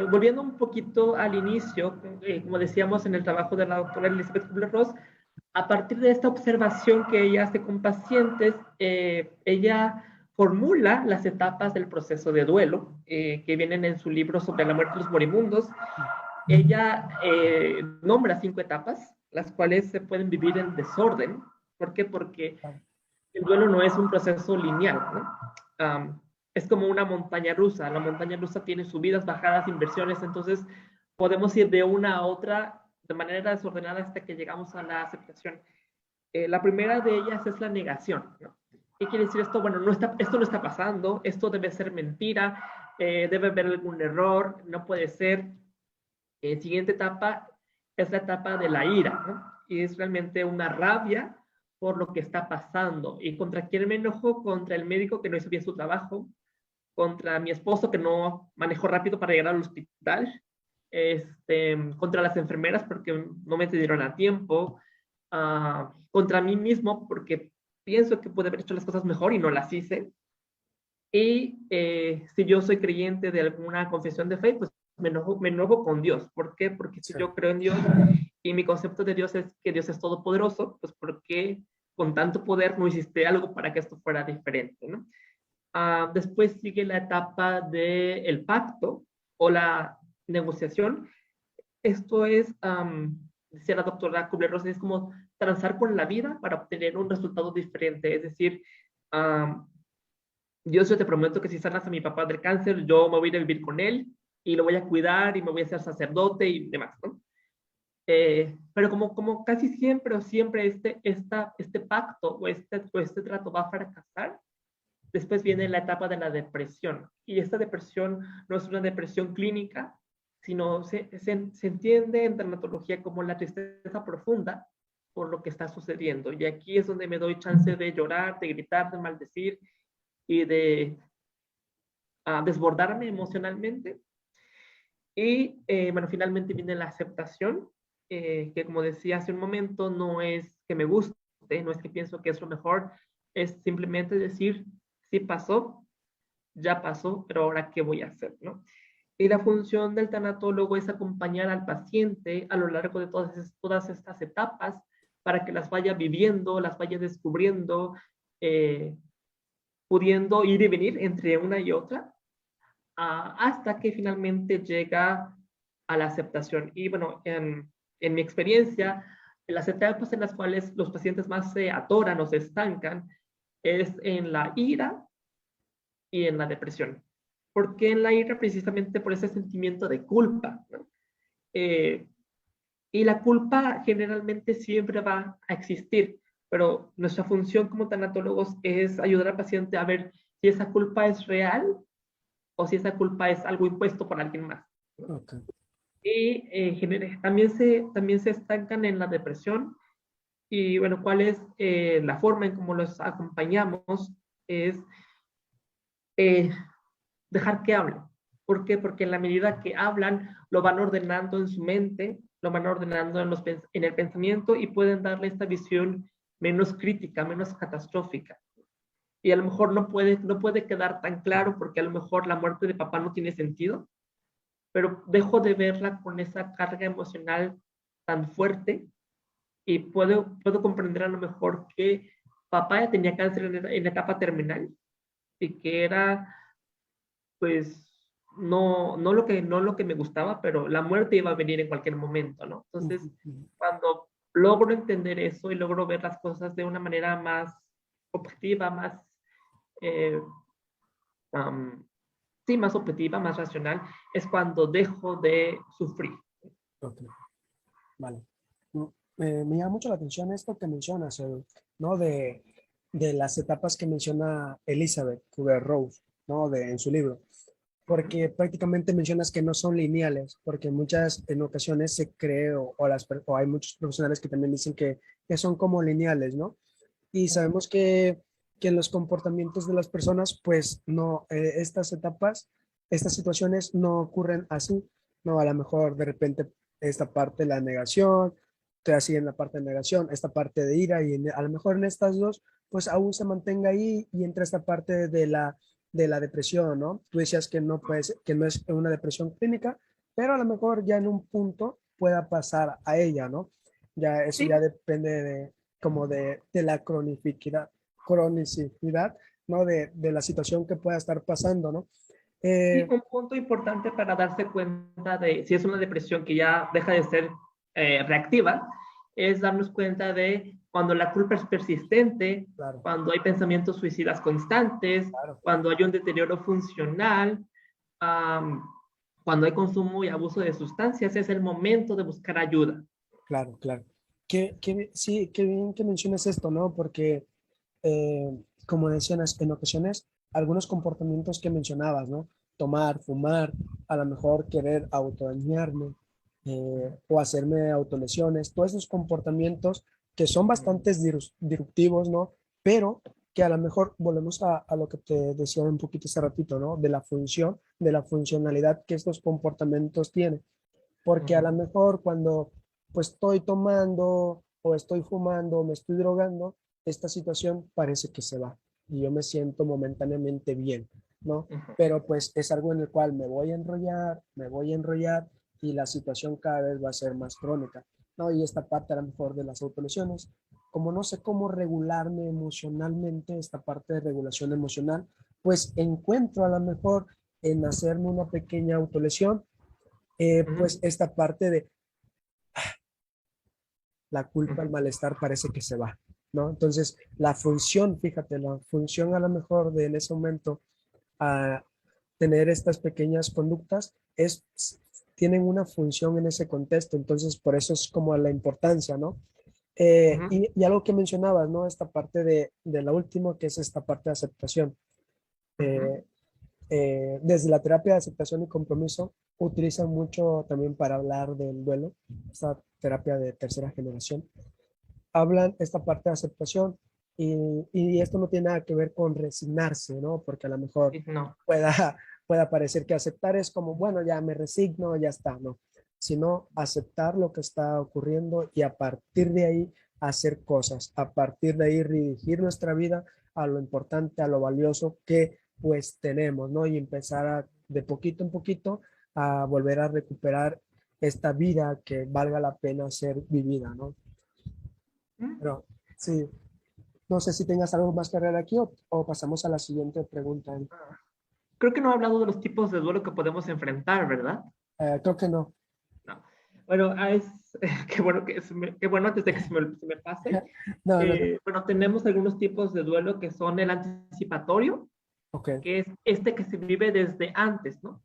volviendo un poquito al inicio, como decíamos en el trabajo de la doctora Elizabeth Kubler-Ross, a partir de esta observación que ella hace con pacientes, ella formula las etapas del proceso de duelo que vienen en su libro sobre la muerte de los moribundos. Ella nombra 5 etapas, las cuales se pueden vivir en desorden. ¿Por qué? Porque claro, el duelo no es un proceso lineal, ¿no? Es como una montaña rusa. La montaña rusa tiene subidas, bajadas, inversiones, entonces podemos ir de una a otra de manera desordenada hasta que llegamos a la aceptación. La primera de ellas es la negación, ¿no? ¿Qué quiere decir esto? Bueno, esto no está pasando, esto debe ser mentira, debe haber algún error, no puede ser. Siguiente etapa es la etapa de la ira, ¿no? Y es realmente una rabia por lo que está pasando. ¿Y contra quién me enojo? Contra el médico que no hizo bien su trabajo, contra mi esposo que no manejó rápido para llegar al hospital, contra las enfermeras porque no me atendieron a tiempo, contra mí mismo porque pienso que pude haber hecho las cosas mejor y no las hice. Y si yo soy creyente de alguna confesión de fe, pues me enojo con Dios. ¿Por qué? Porque si sí, yo creo en Dios y mi concepto de Dios es que Dios es todopoderoso, pues ¿por qué con tanto poder no hiciste algo para que esto fuera diferente, ¿no? Después sigue la etapa del pacto o la negociación. Esto es, decía la doctora Kubler-Ross, es como transar con la vida para obtener un resultado diferente. Es decir, um, Dios, yo te prometo que si sanas a mi papá del cáncer, yo me voy a ir a vivir con él y lo voy a cuidar y me voy a hacer sacerdote y demás, ¿no? Pero como casi siempre o siempre este pacto o este trato va a fracasar, después viene la etapa de la depresión. Y esta depresión no es una depresión clínica, sino se entiende en dermatología como la tristeza profunda por lo que está sucediendo. Y aquí es donde me doy chance de llorar, de gritar, de maldecir y de desbordarme emocionalmente. Y bueno, finalmente viene la aceptación, que como decía hace un momento, no es que me guste, no es que pienso que es lo mejor, es simplemente decir, sí pasó, ya pasó, pero ahora qué voy a hacer, ¿no? Y la función del tanatólogo es acompañar al paciente a lo largo de todas estas etapas para que las vaya viviendo, las vaya descubriendo, eh, pudiendo ir y venir entre una y otra, hasta que finalmente llega a la aceptación. Y bueno, en mi experiencia, en las etapas en las cuales los pacientes más se atoran o se estancan es en la ira y en la depresión. Porque en la ira precisamente por ese sentimiento de culpa, ¿no? Y la culpa generalmente siempre va a existir, pero nuestra función como tanatólogos es ayudar al paciente a ver si esa culpa es real o si esa culpa es algo impuesto por alguien más. Ok. Y también se estancan en la depresión. Y bueno, ¿cuál es la forma en cómo los acompañamos? Es eh, dejar que hablen. ¿Por qué? Porque en la medida que hablan, lo van ordenando en su mente, lo van ordenando en el pensamiento y pueden darle esta visión menos crítica, menos catastrófica. Y a lo mejor no puede quedar tan claro porque a lo mejor la muerte de papá no tiene sentido, pero dejo de verla con esa carga emocional tan fuerte y puedo comprender a lo mejor que papá ya tenía cáncer en la etapa terminal y que era, pues, no lo que me gustaba, pero la muerte iba a venir en cualquier momento, ¿no? Entonces, cuando logro entender eso y logro ver las cosas de una manera más objetiva, más, eh, um, sí, más objetiva, más racional, es cuando dejo de sufrir. Ok, vale. Mm, Me llama mucho la atención esto que mencionas, ¿no? De las etapas que menciona Elizabeth Kubler-Ross, ¿no? En su libro, porque prácticamente mencionas que no son lineales, porque en ocasiones se cree o hay muchos profesionales que también dicen que son como lineales, ¿no? Y sabemos que en los comportamientos de las personas, pues no, estas etapas, estas situaciones no ocurren así, ¿no? A lo mejor de repente esta parte de la negación, te así en la parte de negación, esta parte de ira y a lo mejor en estas dos, pues aún se mantenga ahí y entra esta parte de la depresión, ¿no? Tú decías que no, pues, que no es una depresión clínica, pero a lo mejor ya en un punto pueda pasar a ella, ¿no? Ya eso Sí, ya depende como de la cronicidad, ¿no? De la situación que pueda estar pasando, ¿no? sí, Eh, un punto importante para darse cuenta de si es una depresión que ya deja de ser reactiva, es darnos cuenta de cuando la culpa es persistente, claro, cuando hay pensamientos suicidas constantes, claro, cuando hay un deterioro funcional, um, cuando hay consumo y abuso de sustancias, es el momento de buscar ayuda. claro, claro. Sí, qué bien que menciones esto, ¿no? Porque, como decías, en ocasiones, algunos comportamientos que mencionabas, ¿no? Tomar, fumar, a lo mejor querer autodañarme o hacerme autolesiones, todos esos comportamientos que son bastante disruptivos, ¿no? Pero que a lo mejor volvemos a lo que te decía un poquito hace ratito, ¿no? De la función, de la funcionalidad que estos comportamientos tienen. Porque a lo mejor cuando pues estoy tomando o estoy fumando o me estoy drogando, esta situación parece que se va y yo me siento momentáneamente bien, ¿no? Pero pues es algo en el cual me voy a enrollar y la situación cada vez va a ser más crónica, ¿no? Y esta parte a lo mejor de las autolesiones, como no sé cómo regularme emocionalmente, esta parte de regulación emocional, pues encuentro a lo mejor en hacerme una pequeña autolesión pues esta parte de la culpa, el malestar parece que se va. ¿no? Entonces, la función, fíjate, la función a lo mejor de en ese momento a tener estas pequeñas conductas tienen una función en ese contexto, entonces por eso es como la importancia, ¿no? Ujú, Y algo que mencionabas, ¿no? Esta parte de la última, que es esta parte de aceptación. ujú, Eh, Desde la terapia de aceptación y compromiso, utilizan mucho también para hablar del duelo, esta terapia de tercera generación. Hablan esta parte de aceptación y esto no tiene nada que ver con resignarse, ¿no? Porque a lo mejor sí, no. pueda, pueda parecer que aceptar es como, bueno, ya me resigno, ya está, ¿no? Sino aceptar lo que está ocurriendo y a partir de ahí hacer cosas, a partir de ahí dirigir nuestra vida a lo importante, a lo valioso que pues tenemos, ¿no? Y empezar de poquito en poquito a volver a recuperar esta vida que valga la pena ser vivida, ¿no? Mm. Pero sí, no sé si tengas algo más que agregar aquí o pasamos a la siguiente pregunta. Creo que no he hablado de los tipos de duelo que podemos enfrentar, ¿verdad? Creo que no. No. Bueno, qué bueno, qué bueno antes de que se me pase. No, no, no. Bueno, tenemos algunos tipos de duelo que son el anticipatorio, Ok, que es este que se vive desde antes, ¿no?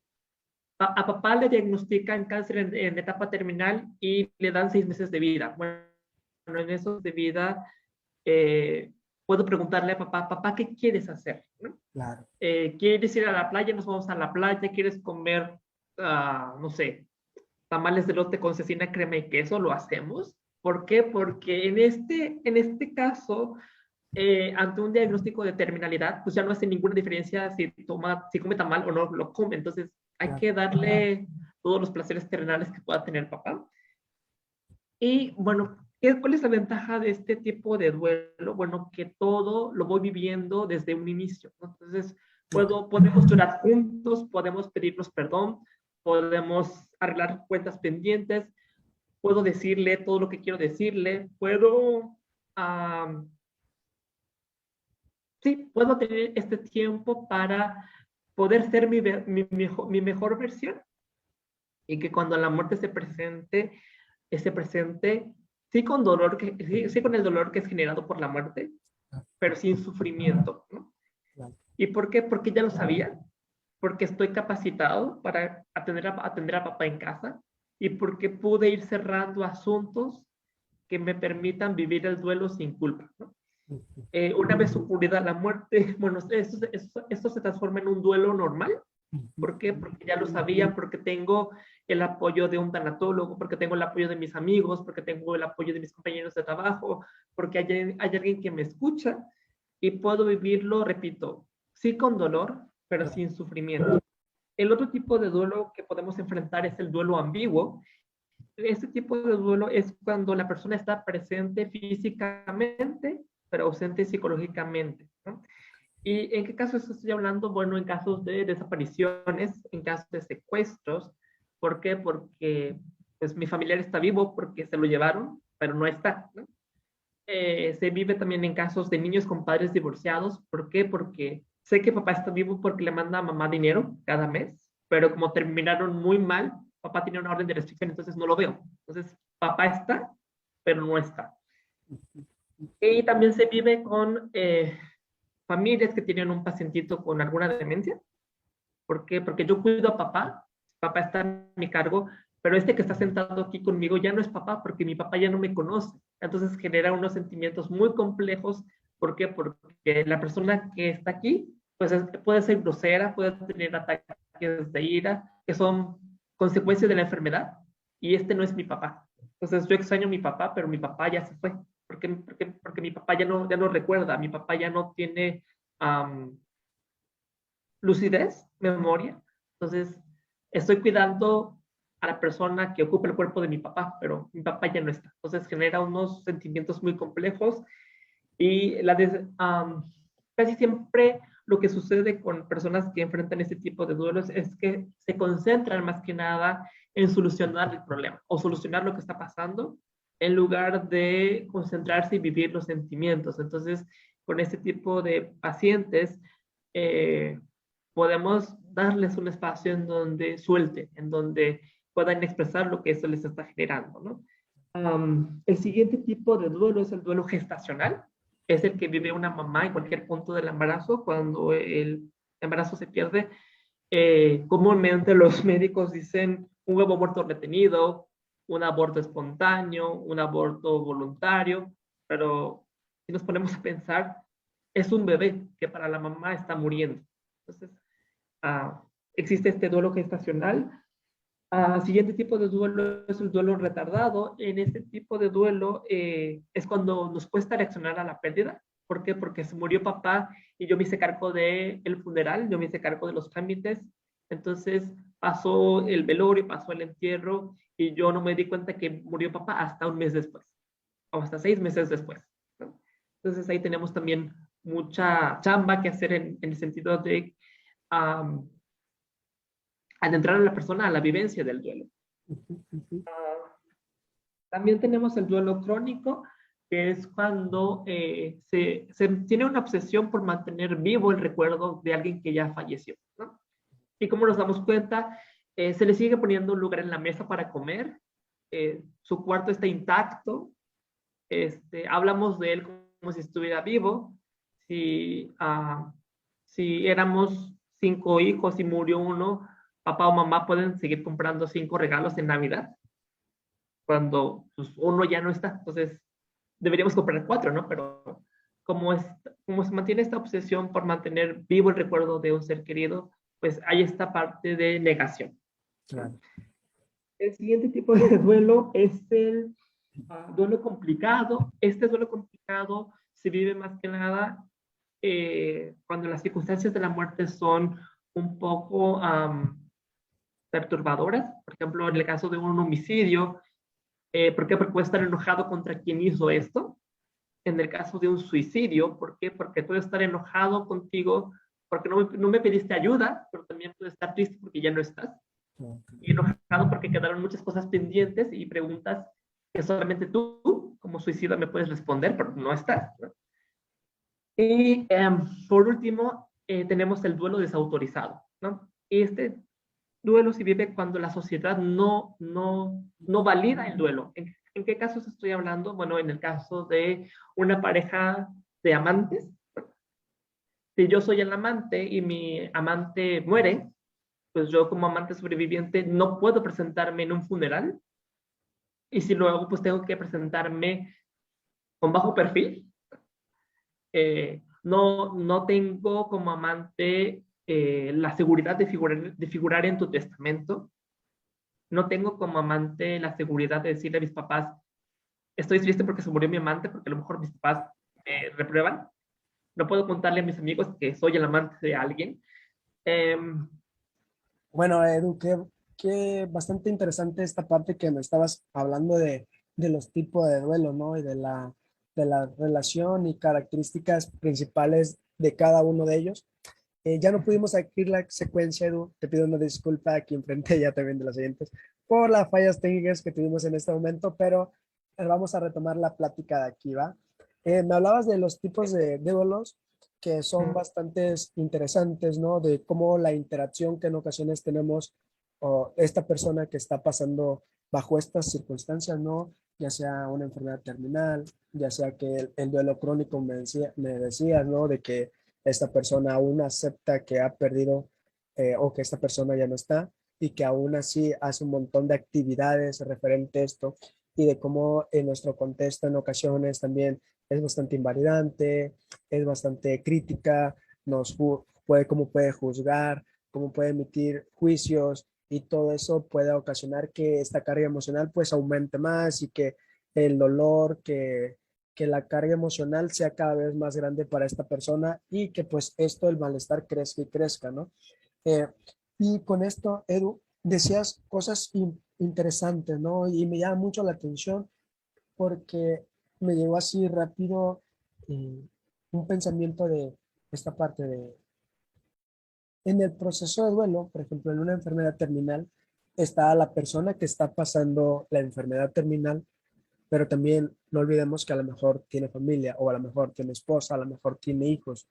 A papá le diagnostican cáncer en etapa terminal y le dan 6 meses de vida. Bueno, en esos de vida puedo preguntarle a papá, papá, ¿qué quieres hacer? ¿No? claro. ¿Quieres ir a la playa? Nos vamos a la playa. ¿Quieres comer, no sé, tamales de lote con cecina, crema y queso? Lo hacemos. ¿Por qué? Porque en este caso, ante un diagnóstico de terminalidad, pues ya no hace ninguna diferencia si come tamal o no lo come. Entonces, hay Claro. que darle todos los placeres terrenales que pueda tener papá. Y bueno, ¿cuál es la ventaja de este tipo de duelo? Bueno, que todo lo voy viviendo desde un inicio, ¿no? Entonces, Ok, podemos llorar juntos, podemos pedirnos perdón, podemos arreglar cuentas pendientes, puedo decirle todo lo que quiero decirle, sí, puedo tener este tiempo para poder ser mi mejor versión y que cuando la muerte se presente, sí con dolor, sí con el dolor que es generado por la muerte, pero sin sufrimiento, ¿no? claro. ¿Y por qué? Porque ya lo sabía, porque estoy capacitado para atender a papá en casa y porque pude ir cerrando asuntos que me permitan vivir el duelo sin culpa, ¿no? Ujú, Una vez ocurrida la muerte, bueno, esto se transforma en un duelo normal. ujú, ¿Por qué? Porque ya lo sabía, porque tengo el apoyo de un tanatólogo, porque tengo el apoyo de mis amigos, porque tengo el apoyo de mis compañeros de trabajo, porque hay alguien que me escucha y puedo vivirlo, repito, sí con dolor, pero claro. sin sufrimiento. El otro tipo de duelo que podemos enfrentar es el duelo ambiguo. Este tipo de duelo es cuando la persona está presente físicamente, pero ausente psicológicamente, ¿no? ¿Y en qué casos estoy hablando? Bueno, en casos de desapariciones, en casos de secuestros. ¿Por qué? Porque pues mi familiar está vivo porque se lo llevaron, pero no está, ¿no? Se vive también en casos de niños con padres divorciados. ¿Por qué? Porque sé que papá está vivo porque le manda a mamá dinero cada mes, pero como terminaron muy mal, papá tiene una orden de restricción, entonces no lo veo. Entonces, papá está, pero no está. Y también se vive con familias que tienen un pacientito con alguna demencia. ¿Por qué? Porque yo cuido a papá, papá está a mi cargo, pero este que está sentado aquí conmigo ya no es papá porque mi papá ya no me conoce. Entonces genera unos sentimientos muy complejos. ¿Por qué? Porque la persona que está aquí pues puede ser grosera, puede tener ataques de ira, que son consecuencias de la enfermedad, y este no es mi papá. Entonces yo extraño a mi papá, pero mi papá ya se fue. Porque mi papá ya no recuerda, mi papá ya no tiene um, lucidez, memoria. Entonces, estoy cuidando a la persona que ocupa el cuerpo de mi papá, pero mi papá ya no está. Entonces, genera unos sentimientos muy complejos y casi siempre lo que sucede con personas que enfrentan este tipo de duelos es que se concentran más que nada en solucionar el problema o solucionar lo que está pasando en lugar de concentrarse y vivir los sentimientos. Entonces, con este tipo de pacientes, eh, podemos darles un espacio en donde suelten, en donde puedan expresar lo que eso les está generando, ¿no? El siguiente tipo de duelo es el duelo gestacional. es el que vive una mamá en cualquier punto del embarazo. Cuando el embarazo se pierde, comúnmente los médicos dicen un huevo muerto retenido, un aborto espontáneo, un aborto voluntario, pero si nos ponemos a pensar, es un bebé que para la mamá está muriendo. Entonces, existe este duelo gestacional. Siguiente tipo de duelo es el duelo retardado. En este tipo de duelo es cuando nos cuesta reaccionar a la pérdida. ¿Por qué? Porque se murió papá y yo me hice cargo del funeral, yo me hice cargo de los trámites. Entonces pasó el velorio, pasó el entierro y yo no me di cuenta que murió papá hasta un mes después o hasta 6 meses después, ¿no? Entonces ahí tenemos también mucha chamba que hacer en el sentido de um, adentrar a la persona a la vivencia del duelo. También tenemos el duelo crónico, que es cuando se tiene una obsesión por mantener vivo el recuerdo de alguien que ya falleció, ¿no? Y como nos damos cuenta, se le sigue poniendo un lugar en la mesa para comer, su cuarto está intacto, hablamos de él como si estuviera vivo. Si éramos 5 hijos y murió uno, papá o mamá pueden seguir comprando 5 regalos en Navidad cuando pues, uno ya no está. Entonces, deberíamos comprar 4, ¿no? Pero como se mantiene esta obsesión por mantener vivo el recuerdo de un ser querido, pues hay esta parte de negación. Claro. El siguiente tipo de duelo es el duelo complicado. Este duelo complicado se vive más que nada cuando las circunstancias de la muerte son un poco perturbadoras. Por ejemplo, en el caso de un homicidio, ¿por qué? Porque puede estar enojado contra quien hizo esto. En el caso de un suicidio, ¿por qué? Porque puede estar enojado contigo porque no me pediste ayuda, pero también puede estar triste porque ya no estás. Y enojado porque quedaron muchas cosas pendientes y preguntas que solamente tú, como suicida, me puedes responder, pero no estás, ¿no? Y por último, tenemos el duelo desautorizado, ¿no? Este duelo se vive cuando la sociedad no valida el duelo. ¿En qué casos estoy hablando? Bueno, en el caso de una pareja de amantes. Si yo soy el amante y mi amante muere, pues yo como amante sobreviviente no puedo presentarme en un funeral. Y si lo hago, pues tengo que presentarme con bajo perfil. No tengo como amante la seguridad de figurar en tu testamento. No tengo como amante la seguridad de decirle a mis papás, estoy triste porque se murió mi amante, porque a lo mejor mis papás me reprueban. No puedo contarle a mis amigos que soy el amante de alguien. Bueno, Edu, qué bastante interesante esta parte que me estabas hablando de los tipos de duelo, ¿no? Y de la relación y características principales de cada uno de ellos. Ya no pudimos seguir la secuencia, Edu. Te pido una disculpa aquí enfrente ya también de los oyentes por las fallas técnicas que tuvimos en este momento, pero vamos a retomar la plática de aquí, ¿va? Me hablabas de los tipos de duelos que son bastante interesantes, ¿no? De cómo la interacción que en ocasiones tenemos o esta persona que está pasando bajo estas circunstancias, ¿no? Ya sea una enfermedad terminal, ya sea que el duelo crónico me decías, ¿no? De que esta persona aún acepta que ha perdido o que esta persona ya no está y que aún así hace un montón de actividades referente a esto y de cómo en nuestro contexto en ocasiones también es bastante invalidante, es bastante crítica, cómo puede juzgar, cómo puede emitir juicios y todo eso puede ocasionar que esta carga emocional pues aumente más y que el dolor, que la carga emocional sea cada vez más grande para esta persona y que pues esto, el malestar crezca y crezca, ¿no? Eh, y con esto, Edu, decías cosas interesantes, ¿no? Y me llama mucho la atención porque me llegó así rápido un pensamiento de esta parte de, en el proceso de duelo, por ejemplo, en una enfermedad terminal, está la persona que está pasando la enfermedad terminal, pero también no olvidemos que a lo mejor tiene familia o a lo mejor tiene esposa, a lo mejor tiene hijos.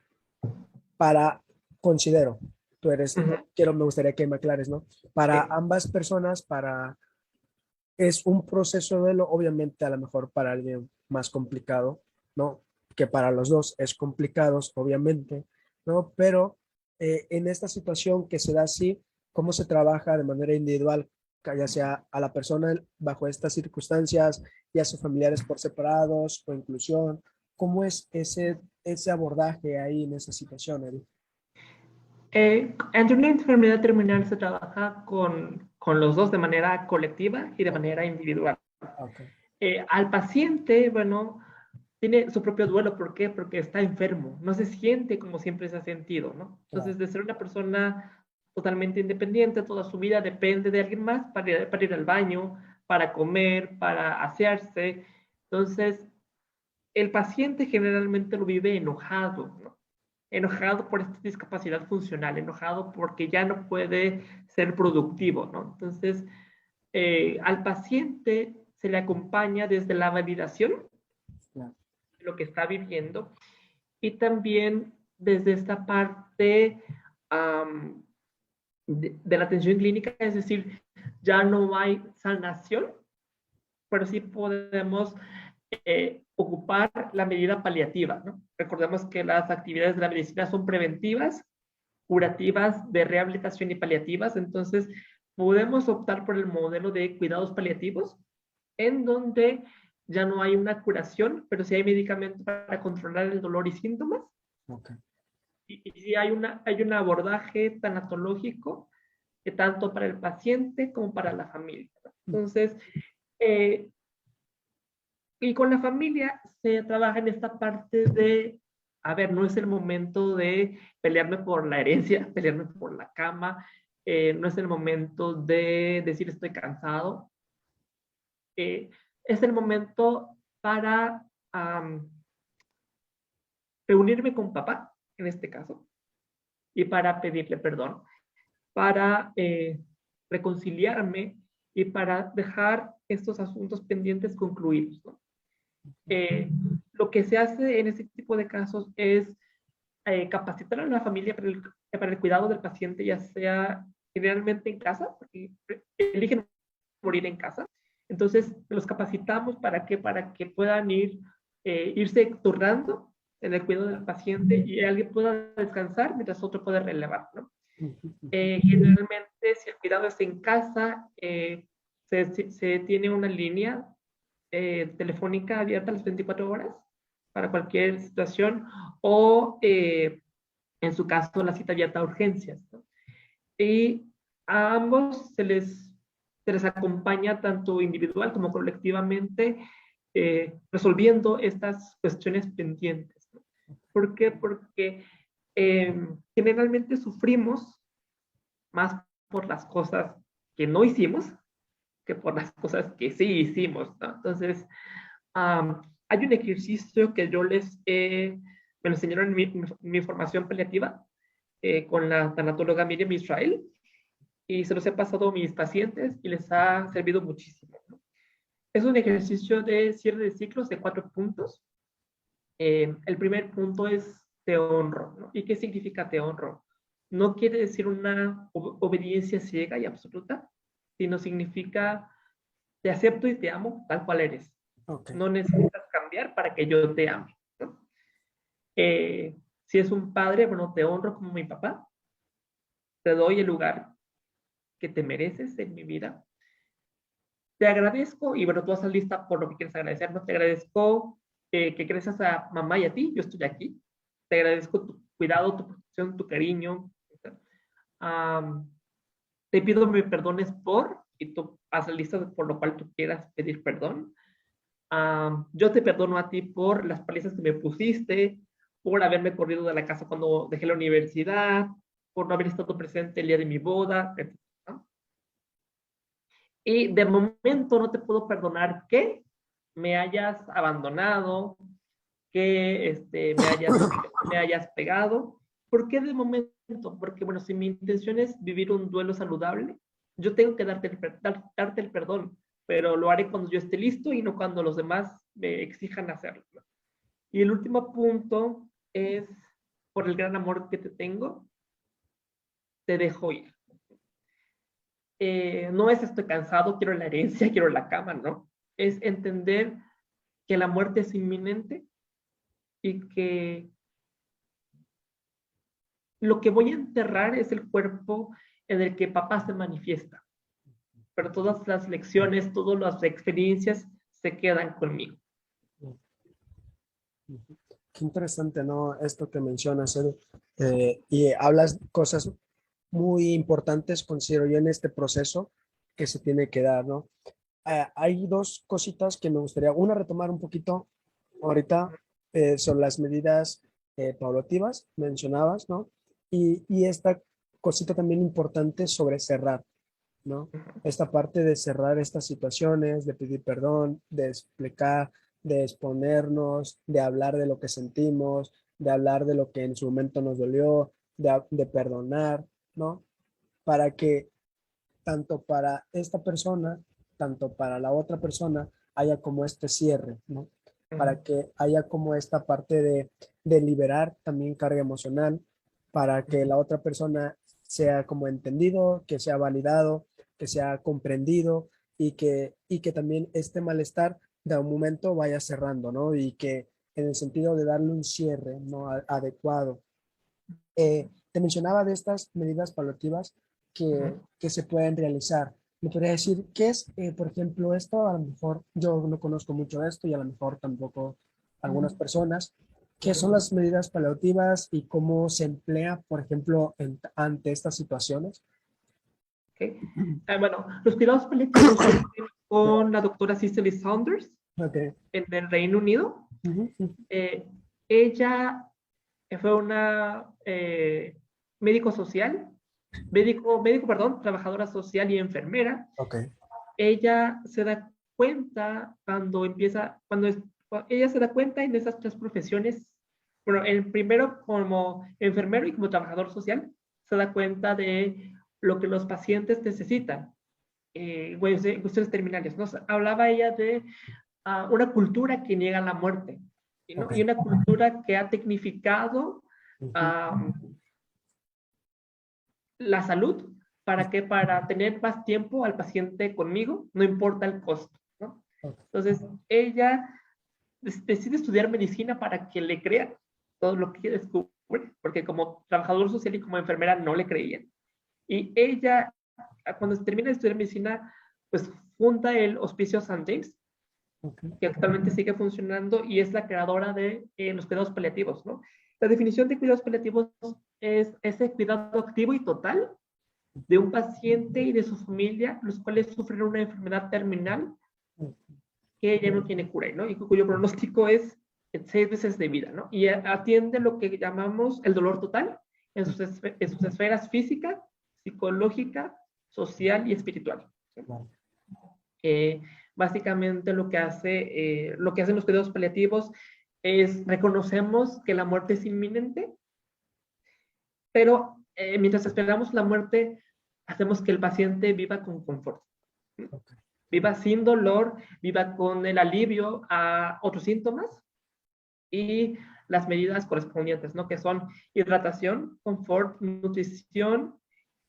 Para, considero, tú eres, me gustaría que me aclares, ¿no? Para ambas personas, es un proceso de duelo, obviamente a lo mejor para alguien más complicado, ¿no? que para los dos es complicado, obviamente, ¿no? Pero en esta situación que se da así, ¿cómo se trabaja de manera individual, ya sea a la persona bajo estas circunstancias, ya sea familiares por separados o inclusión? ¿Cómo es ese abordaje ahí en esa situación, Eric? Ante una enfermedad terminal se trabaja con los dos de manera colectiva y de manera individual. Okay. Al paciente, bueno, tiene su propio duelo. ¿Por qué? Porque está enfermo. No se siente como siempre se ha sentido, ¿no? Entonces, Claro. de ser una persona totalmente independiente, toda su vida depende de alguien más para ir al baño, para comer, para asearse. Entonces, el paciente generalmente lo vive enojado, ¿no? Enojado por esta discapacidad funcional, enojado porque ya no puede ser productivo, ¿no? Entonces, al paciente se le acompaña desde la validación Claro. de lo que está viviendo y también desde esta parte um, de la atención clínica, es decir, ya no hay sanación, pero sí podemos ocupar la medida paliativa, ¿no? Recordemos que las actividades de la medicina son preventivas, curativas, de rehabilitación y paliativas, entonces podemos optar por el modelo de cuidados paliativos, en donde ya no hay una curación, pero sí hay medicamentos para controlar el dolor y síntomas, Okay. y sí hay un abordaje tanatológico que tanto para el paciente como para la familia. Entonces, eh, y con la familia se trabaja en esta parte de, a ver, no es el momento de pelearme por la herencia, pelearme por la cama, no es el momento de decir estoy cansado, eh, es el momento para reunirme con papá, en este caso, y para pedirle perdón, para reconciliarme y para dejar estos asuntos pendientes concluidos, ¿no? Eh, lo que se hace en este tipo de casos es capacitar a la familia para el cuidado del paciente, ya sea generalmente en casa, porque eligen morir en casa. Entonces, los capacitamos para que puedan irse turnando en el cuidado del paciente y alguien pueda descansar mientras otro puede relevar, ¿no? Generalmente, si el cuidado es en casa, se tiene una línea telefónica abierta las 24 horas para cualquier situación o, en su caso, la cita abierta a urgencias, ¿no? Y a ambos se les acompaña tanto individual como colectivamente, resolviendo estas cuestiones pendientes, ¿no? ¿Por qué? Porque generalmente sufrimos más por las cosas que no hicimos que por las cosas que sí hicimos, ¿no? Entonces, hay un ejercicio que me lo enseñaron en mi formación paliativa con la tanatóloga Miriam Israel, y se los he pasado a mis pacientes y les ha servido muchísimo, ¿no? Es un ejercicio de cierre de ciclos de 4 puntos. El primer punto es te honro, ¿no? ¿Y qué significa te honro? No quiere decir una obediencia ciega y absoluta, sino significa te acepto y te amo tal cual eres. Okay. No necesitas cambiar para que yo te ame, ¿no? Si es un padre, bueno, te honro como mi papá, te doy el lugar que te mereces en mi vida, te agradezco, y bueno, tú estás lista por lo que quieres agradecer, ¿no? Te agradezco que gracias a mamá y a ti, yo estoy aquí, te agradezco tu cuidado, tu protección, tu cariño, um, te pido me perdones por, y tú haz la lista por lo cual tú quieras pedir perdón. Yo te perdono a ti por las palizas que me pusiste, por haberme corrido de la casa cuando dejé la universidad, por no haber estado presente el día de mi boda, etc., ¿no? Y de momento no te puedo perdonar que me hayas abandonado, que me hayas pegado. ¿Por qué de momento? Porque, bueno, si mi intención es vivir un duelo saludable, yo tengo que darte el perdón, pero lo haré cuando yo esté listo y no cuando los demás me exijan hacerlo. Y el último punto es, por el gran amor que te tengo, te dejo ir. No es estoy cansado, quiero la herencia, quiero la cama, ¿no? Es entender que la muerte es inminente y que lo que voy a enterrar es el cuerpo en el que papá se manifiesta, pero todas las lecciones, todas las experiencias se quedan conmigo. Qué interesante, ¿no? Esto que mencionas, Edu. Y hablas cosas muy importantes, considero yo, en este proceso que se tiene que dar, ¿no? Hay dos cositas que me gustaría, una, retomar un poquito ahorita, son las medidas paulativas, mencionabas, ¿no? Y esta cosita también importante sobre cerrar, ¿no? Esta parte de cerrar estas situaciones, de pedir perdón, de explicar, de exponernos, de hablar de lo que sentimos, de hablar de lo que en su momento nos dolió, de perdonar, ¿no? Para que tanto para esta persona, tanto para la otra persona, haya como este cierre, ¿no? Para que haya como esta parte de liberar también carga emocional, para que la otra persona sea como entendido, que sea validado, que sea comprendido y que también este malestar de un momento vaya cerrando, ¿no? Y que en el sentido de darle un cierre, ¿no? Adecuado. Te mencionaba de estas medidas paliativas que se pueden realizar. ¿Me podría decir qué es, por ejemplo, esto? A lo mejor yo no conozco mucho de esto y a lo mejor tampoco algunas personas. ¿Qué son las medidas paliativas y cómo se emplea, por ejemplo, ante estas situaciones? ¿Okay? Bueno, los cuidados paliativos surgen con la doctora Cicely Saunders Okay. en el Reino Unido. Ella fue una médico social, perdón, trabajadora social y enfermera. Okay. Ella se da cuenta ella se da cuenta en esas tres profesiones, bueno, primero como enfermero y como trabajador social, se da cuenta de lo que los pacientes necesitan, cuestiones terminales, ¿no? Hablaba ella de una cultura que niega la muerte, ¿no? Okay. Y una cultura que ha tecnificado la salud para tener más tiempo al paciente conmigo, no importa el costo, ¿no? Entonces, ella decide estudiar medicina para que le crean todo lo que descubre, porque como trabajador social y como enfermera no le creían. Y ella, cuando termina de estudiar medicina, pues funda el Hospicio St. James, que actualmente sigue funcionando y es la creadora de los cuidados paliativos, ¿no? La definición de cuidados paliativos es ese cuidado activo y total de un paciente y de su familia, los cuales sufren una enfermedad terminal que ya no tiene cura, ¿no? Y cuyo pronóstico es 6 meses de vida, ¿no? Y atiende lo que llamamos el dolor total en sus esferas física, psicológica, social y espiritual. Básicamente lo que hacen los cuidados paliativos es reconocemos que la muerte es inminente, pero mientras esperamos la muerte, hacemos que el paciente viva con confort. Viva sin dolor, viva con el alivio a otros síntomas y las medidas correspondientes, ¿no? Que son hidratación, confort, nutrición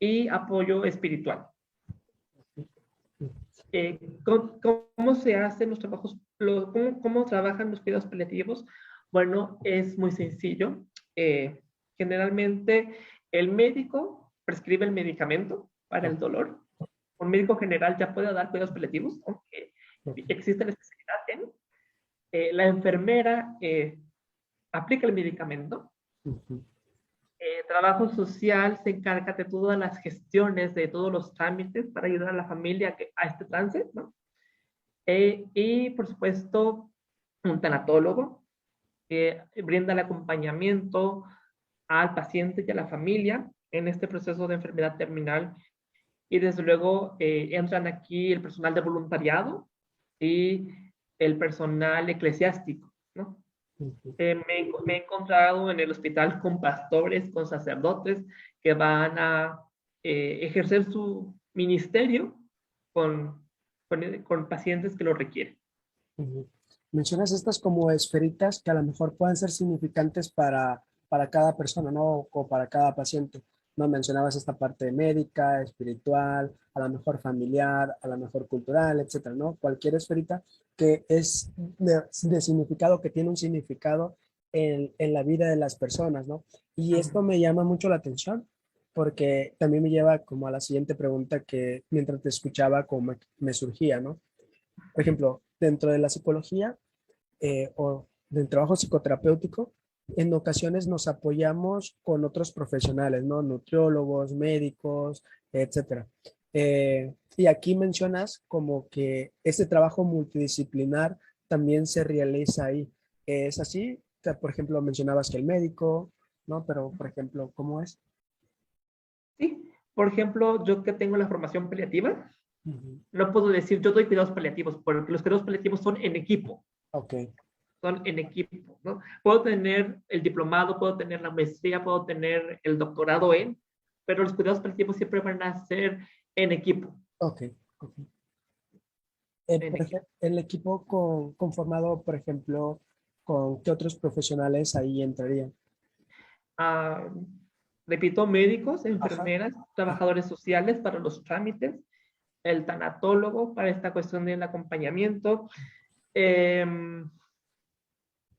y apoyo espiritual. ¿Cómo se hacen los trabajos? ¿Cómo trabajan los cuidados paliativos? Bueno, es muy sencillo. Generalmente el médico prescribe el medicamento para el dolor. Un médico general ya puede dar cuidados paliativos, aunque existe la especialidad en. La enfermera aplica el medicamento. Trabajo social se encarga de todas las gestiones, de todos los trámites para ayudar a la familia a este trance, ¿no? Y por supuesto, un tanatólogo que brinda el acompañamiento al paciente y a la familia en este proceso de enfermedad terminal. Y desde luego entran aquí el personal de voluntariado y el personal eclesiástico, ¿no? Me he encontrado en el hospital con pastores, con sacerdotes que van a ejercer su ministerio con pacientes que lo requieren. Mencionas estas como esferitas que a lo mejor pueden ser significantes para cada persona, ¿no? O para cada paciente. ¿No? Mencionabas esta parte médica, espiritual, a lo mejor familiar, a lo mejor cultural, etcétera, ¿no? Cualquier esferita que es de significado, que tiene un significado en la vida de las personas, ¿no? Y esto me llama mucho la atención porque también me lleva como a la siguiente pregunta que mientras te escuchaba como me surgía, ¿no? Por ejemplo, dentro de la psicología o del trabajo psicoterapéutico, en ocasiones nos apoyamos con otros profesionales, ¿no? Nutriólogos, médicos, etcétera. Y aquí mencionas como que este trabajo multidisciplinar también se realiza ahí. ¿Es así? O sea, por ejemplo, mencionabas que el médico, ¿no? Pero, por ejemplo, ¿cómo es? Sí, por ejemplo, yo que tengo la formación paliativa, Ujú. no puedo decir yo doy cuidados paliativos, porque los cuidados paliativos son en equipo, Ok, ¿no? Puedo tener el diplomado, puedo tener la maestría, puedo tener el doctorado pero los cuidados paliativos siempre van a ser en equipo, ok, ok. en equipo. El equipo conformado, por ejemplo, ¿con qué otros profesionales ahí entrarían? Ah, repito, médicos, Ajá. enfermeras, trabajadores sociales para los trámites, el tanatólogo para esta cuestión del acompañamiento, eh,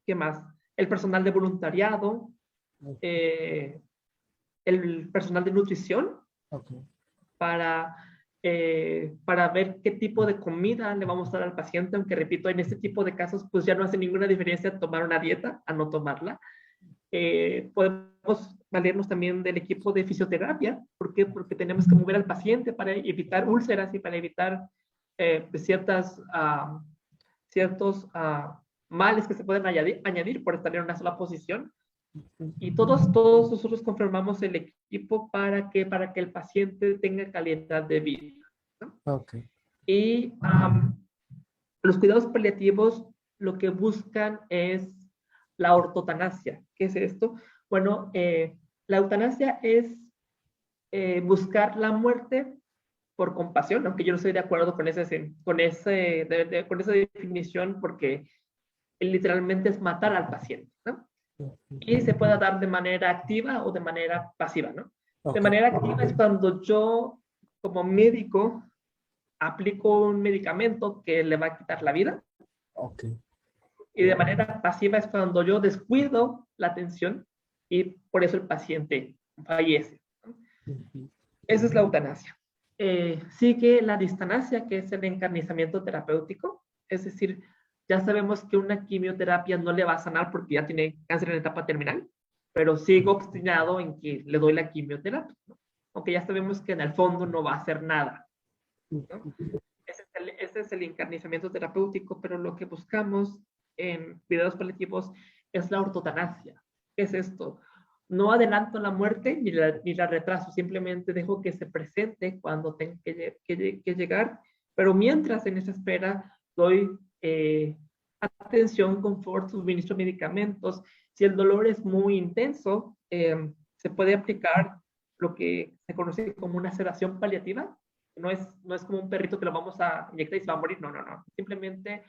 ¿qué más? El personal de voluntariado, Ok, eh, el personal de nutrición ok, para, para ver qué tipo de comida le vamos a dar al paciente, aunque repito, en este tipo de casos pues ya no hace ninguna diferencia tomar una dieta a no tomarla. Podemos valernos también del equipo de fisioterapia. ¿Por qué? Porque tenemos que mover al paciente para evitar úlceras y para evitar ciertos males que se pueden añadir por estar en una sola posición. Y todos nosotros conformamos el equipo para que el paciente tenga calidad de vida, ¿no? ok, Y los cuidados paliativos lo que buscan es la ortotanasia. ¿Qué es esto? Bueno, la eutanasia es buscar la muerte por compasión, aunque yo no estoy de acuerdo con esa definición porque literalmente es matar al paciente, ¿no? Y se pueda dar de manera activa o de manera pasiva, ¿no? De ok, manera activa es cuando yo, como médico, aplico un medicamento que le va a quitar la vida, ok. y de manera pasiva es cuando yo descuido la atención y por eso el paciente fallece. Ujú. Esa es la eutanasia. Sigue la distanasia, que es el encarnizamiento terapéutico, es decir, ya sabemos que una quimioterapia no le va a sanar porque ya tiene cáncer en etapa terminal, pero sigo obstinado en que le doy la quimioterapia, ¿no? Aunque ya sabemos que en el fondo no va a hacer nada, ¿no? Ese es el encarnizamiento terapéutico, pero lo que buscamos en cuidados paliativos es la ortotanasia. ¿Qué es esto? No adelanto la muerte ni la retraso, simplemente dejo que se presente cuando tenga que llegar, pero mientras en esa espera doy atención, confort, suministro medicamentos. Si el dolor es muy intenso, se puede aplicar lo que se conoce como una sedación paliativa. No es como un perrito que lo vamos a inyectar y se va a morir, no, no, no. Simplemente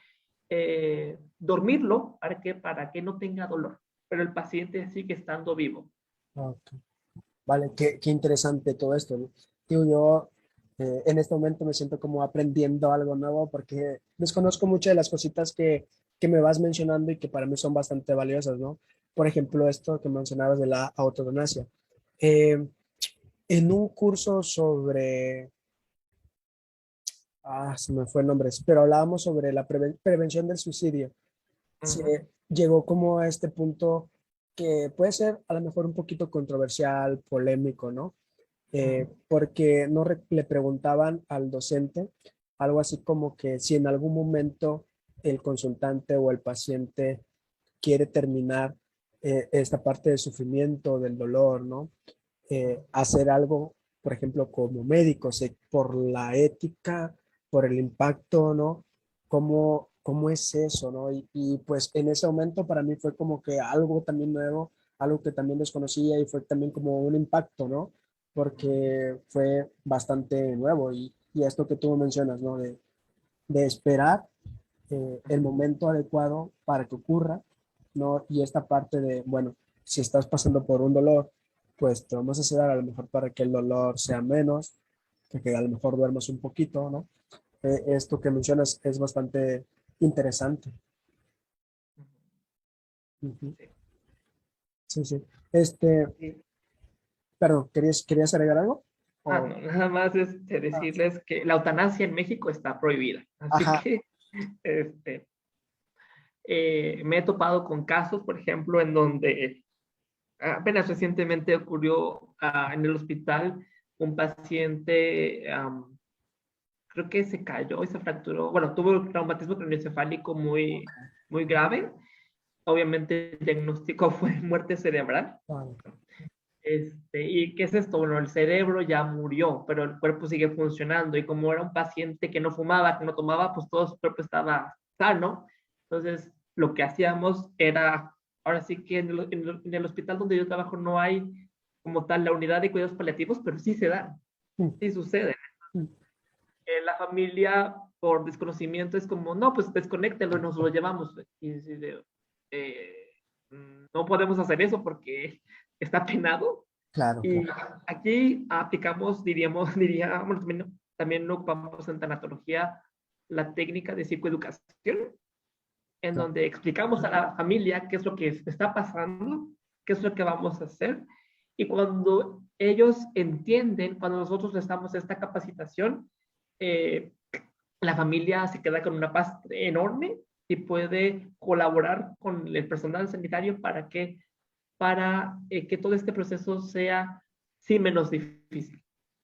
dormirlo para que no tenga dolor, pero el paciente sigue estando vivo. Ok. Vale, qué interesante todo esto, ¿no? Digo, yo en este momento me siento como aprendiendo algo nuevo porque desconozco muchas de las cositas que me vas mencionando y que para mí son bastante valiosas, ¿no? Por ejemplo, esto que mencionabas de la autodonacia. Eh, en un curso sobre, se me fue el nombre, pero hablábamos sobre la prevención del suicidio. Ujú. Se llegó como a este punto que puede ser a lo mejor un poquito controversial, polémico, ¿no? Porque no le preguntaban al docente algo así como que si en algún momento el consultante o el paciente quiere terminar esta parte del sufrimiento, del dolor, ¿no? Hacer algo, por ejemplo, como médicos, por la ética, por el impacto, ¿no? ¿Cómo es eso, ¿no? Y pues en ese momento para mí fue como que algo también nuevo, algo que también desconocía y fue también como un impacto, ¿no? Porque fue bastante nuevo y esto que tú mencionas, ¿no? De esperar el momento adecuado para que ocurra, ¿no? Y esta parte de, bueno, si estás pasando por un dolor, pues te vamos a hacer a lo mejor para que el dolor sea menos, que a lo mejor duermas un poquito, ¿no? Esto que mencionas es bastante interesante. Ujú. Sí. Sí, sí. Sí. Perdón, ¿querías agregar algo? No, O, nada más ah, decirles que la eutanasia en México está prohibida. Así ajá, que este, me he topado con casos, por ejemplo, en donde apenas recientemente ocurrió en el hospital un paciente, creo que se cayó y se fracturó, bueno, tuvo un traumatismo craneoencefálico muy grave. Obviamente el diagnóstico fue muerte cerebral. vale, ¿Y qué es esto? Bueno, el cerebro ya murió, pero el cuerpo sigue funcionando y como era un paciente que no fumaba, que no tomaba, pues todo su cuerpo estaba sano. Entonces, lo que hacíamos era, ahora sí que en el hospital donde yo trabajo no hay como tal la unidad de cuidados paliativos, pero sí se dan, mm, sí sucede. mm, La familia, por desconocimiento, es como, no, pues desconéctelo y nos lo llevamos. Y eh, no podemos hacer eso porque está penado. claro, Y claro. aquí aplicamos, diría, bueno, también no ocupamos en tanatología la técnica de psicoeducación, en Claro. donde explicamos a la familia qué es lo que está pasando, qué es lo que vamos a hacer. Y cuando ellos entienden, cuando nosotros les damos esta capacitación, eh, la familia se queda con una paz enorme y puede colaborar con el personal sanitario para que todo este proceso sea, sí, menos difícil.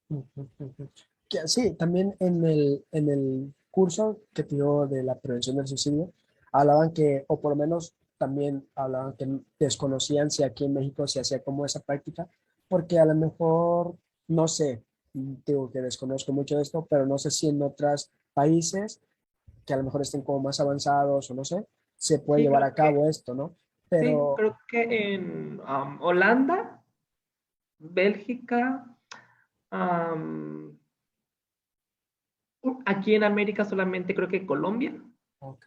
Mm, mm, mm, mm. Sí, también en el curso que te dio de la prevención del suicidio, hablaban que, o por lo menos también hablaban que desconocían si aquí en México se hacía como esa práctica, porque a lo mejor, no sé, digo que desconozco mucho de esto, pero no sé si en otros países que a lo mejor estén como más avanzados o no sé, se puede Sí, llevar a cabo esto, ¿no? sí, Pero, creo que en Holanda, Bélgica, um, aquí en América solamente creo que Colombia, ok.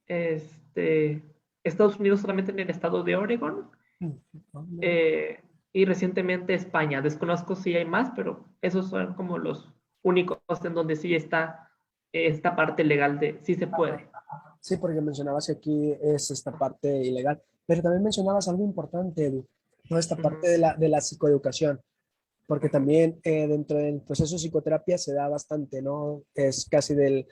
este, Estados Unidos solamente en el estado de Oregon, Mm, ah, mira. eh, y recientemente España. Desconozco si hay más, pero esos son como los únicos en donde sí está esta parte legal de sí se puede. Sí, porque mencionabas que aquí es esta parte ilegal, pero también mencionabas algo importante, Edu, ¿no? Esta parte Ujú, de la psicoeducación, porque ujú, también dentro del proceso de psicoterapia se da bastante, ¿no? Es casi de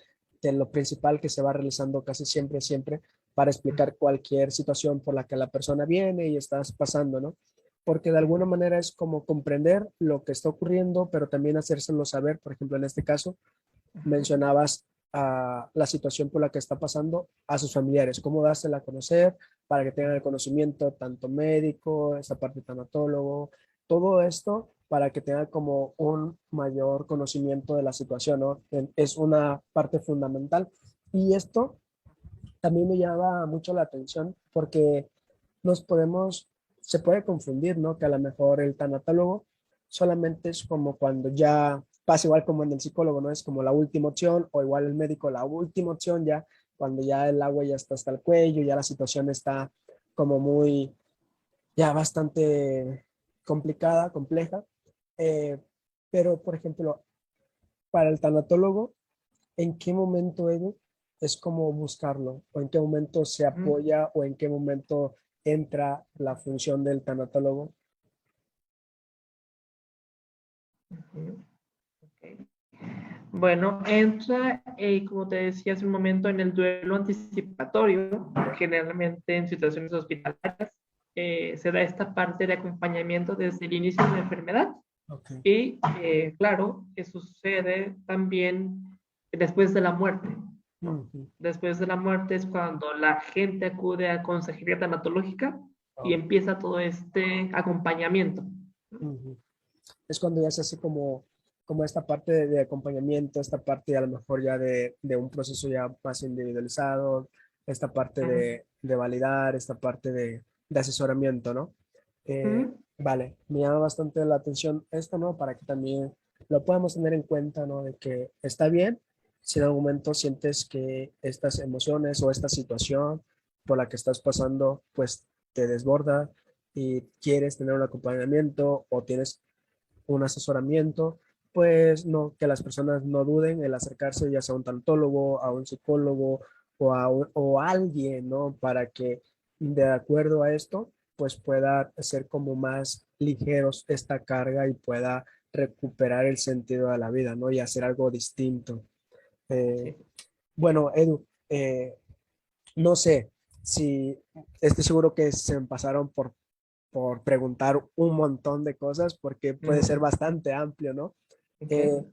lo principal que se va realizando casi siempre, siempre, para explicar cualquier situación por la que la persona viene y estás pasando, ¿no? Porque de alguna ujú, manera es como comprender lo que está ocurriendo, pero también hacérselo saber, por ejemplo, en este caso ujú, mencionabas a la situación por la que está pasando a sus familiares, cómo dársela a conocer para que tengan el conocimiento tanto médico, esta parte tanatólogo, todo esto para que tengan como un mayor conocimiento de la situación, ¿no? Es una parte fundamental. Y esto también me llama mucho la atención porque nos podemos, se puede confundir, ¿no? Que a lo mejor el tanatólogo solamente es como cuando ya pasa igual como en el psicólogo, ¿no? Es como la última opción o igual el médico la última opción ya cuando ya el agua ya está hasta el cuello, ya la situación está como muy, ya bastante complicada, compleja. Eh, pero, por ejemplo, para el tanatólogo, ¿en qué momento, Edu, es como buscarlo? ¿O en qué momento se ujú, apoya o en qué momento entra la función del tanatólogo? ujú. Ok. Bueno, entra, como te decía hace un momento, en el duelo anticipatorio, generalmente en situaciones hospitalarias, se da esta parte de acompañamiento desde el inicio de la enfermedad Ok. y, claro, eso sucede también después de la muerte, ¿no? Ujú. Después de la muerte es cuando la gente acude a consejería tanatológica y Ok. empieza todo este acompañamiento. Ujú. Es cuando ya se hace como esta parte de acompañamiento, esta parte a lo mejor ya de un proceso ya más individualizado, esta parte Ujú, de validar, esta parte de asesoramiento, ¿no? ujú, Vale, me llama bastante la atención esto, ¿no? Para que también lo podamos tener en cuenta, ¿no? De que está bien si en algún momento sientes que estas emociones o esta situación por la que estás pasando, pues te desborda y quieres tener un acompañamiento o tienes un asesoramiento, pues no, que las personas no duden en acercarse ya sea a un tanatólogo, a un psicólogo o a alguien, ¿no? Para que de acuerdo a esto pues pueda ser como más ligeros esta carga y pueda recuperar el sentido de la vida, ¿no? Y hacer algo distinto. Eh, Sí. bueno, Edu, no sé si estoy seguro que se me pasaron por preguntar un montón de cosas porque puede ser Ujú. bastante amplio, ¿no? Eh, Ok.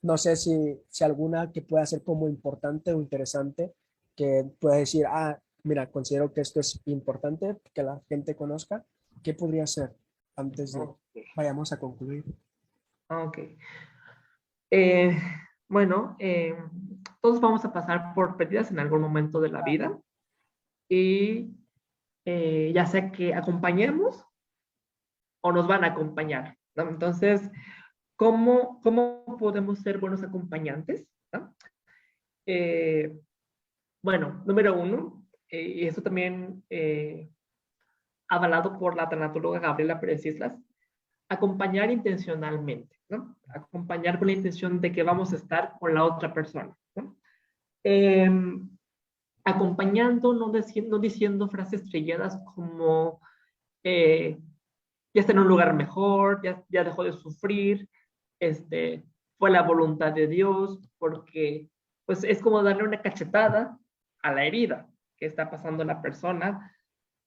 no sé si alguna que pueda ser como importante o interesante, que pueda decir, ah, mira, considero que esto es importante que la gente conozca. ¿Qué podría ser antes de Ok. vayamos a concluir? Ok. Eh, bueno, todos vamos a pasar por pérdidas en algún momento de la vida y ya sea que acompañemos o nos van a acompañar, ¿no? Entonces, ¿cómo podemos ser buenos acompañantes? ¿No? Eh, bueno, número uno, y esto también avalado por la tanatóloga Gabriela Pérez Islas, acompañar intencionalmente, ¿no? Acompañar con la intención de que vamos a estar con la otra persona, ¿no? Eh, Acompañando, no diciendo frases trilladas como eh, ya está en un lugar mejor, ya dejó de sufrir, este, fue la voluntad de Dios, porque pues es como darle una cachetada a la herida que está pasando la persona,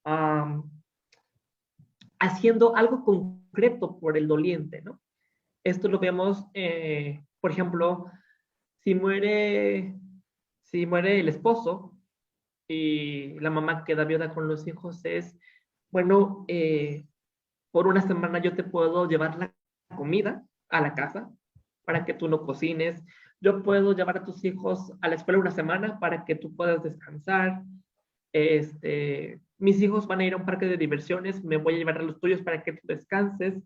um, haciendo algo concreto por el doliente, ¿no? Esto lo vemos, por ejemplo, si muere, si muere el esposo y la mamá queda viuda con los hijos, es, bueno, por una semana yo te puedo llevar la comida a la casa para que tú no cocines. Yo puedo llevar a tus hijos a la escuela una semana para que tú puedas descansar. Mis hijos van a ir a un parque de diversiones, me voy a llevar a los tuyos para que tú descanses.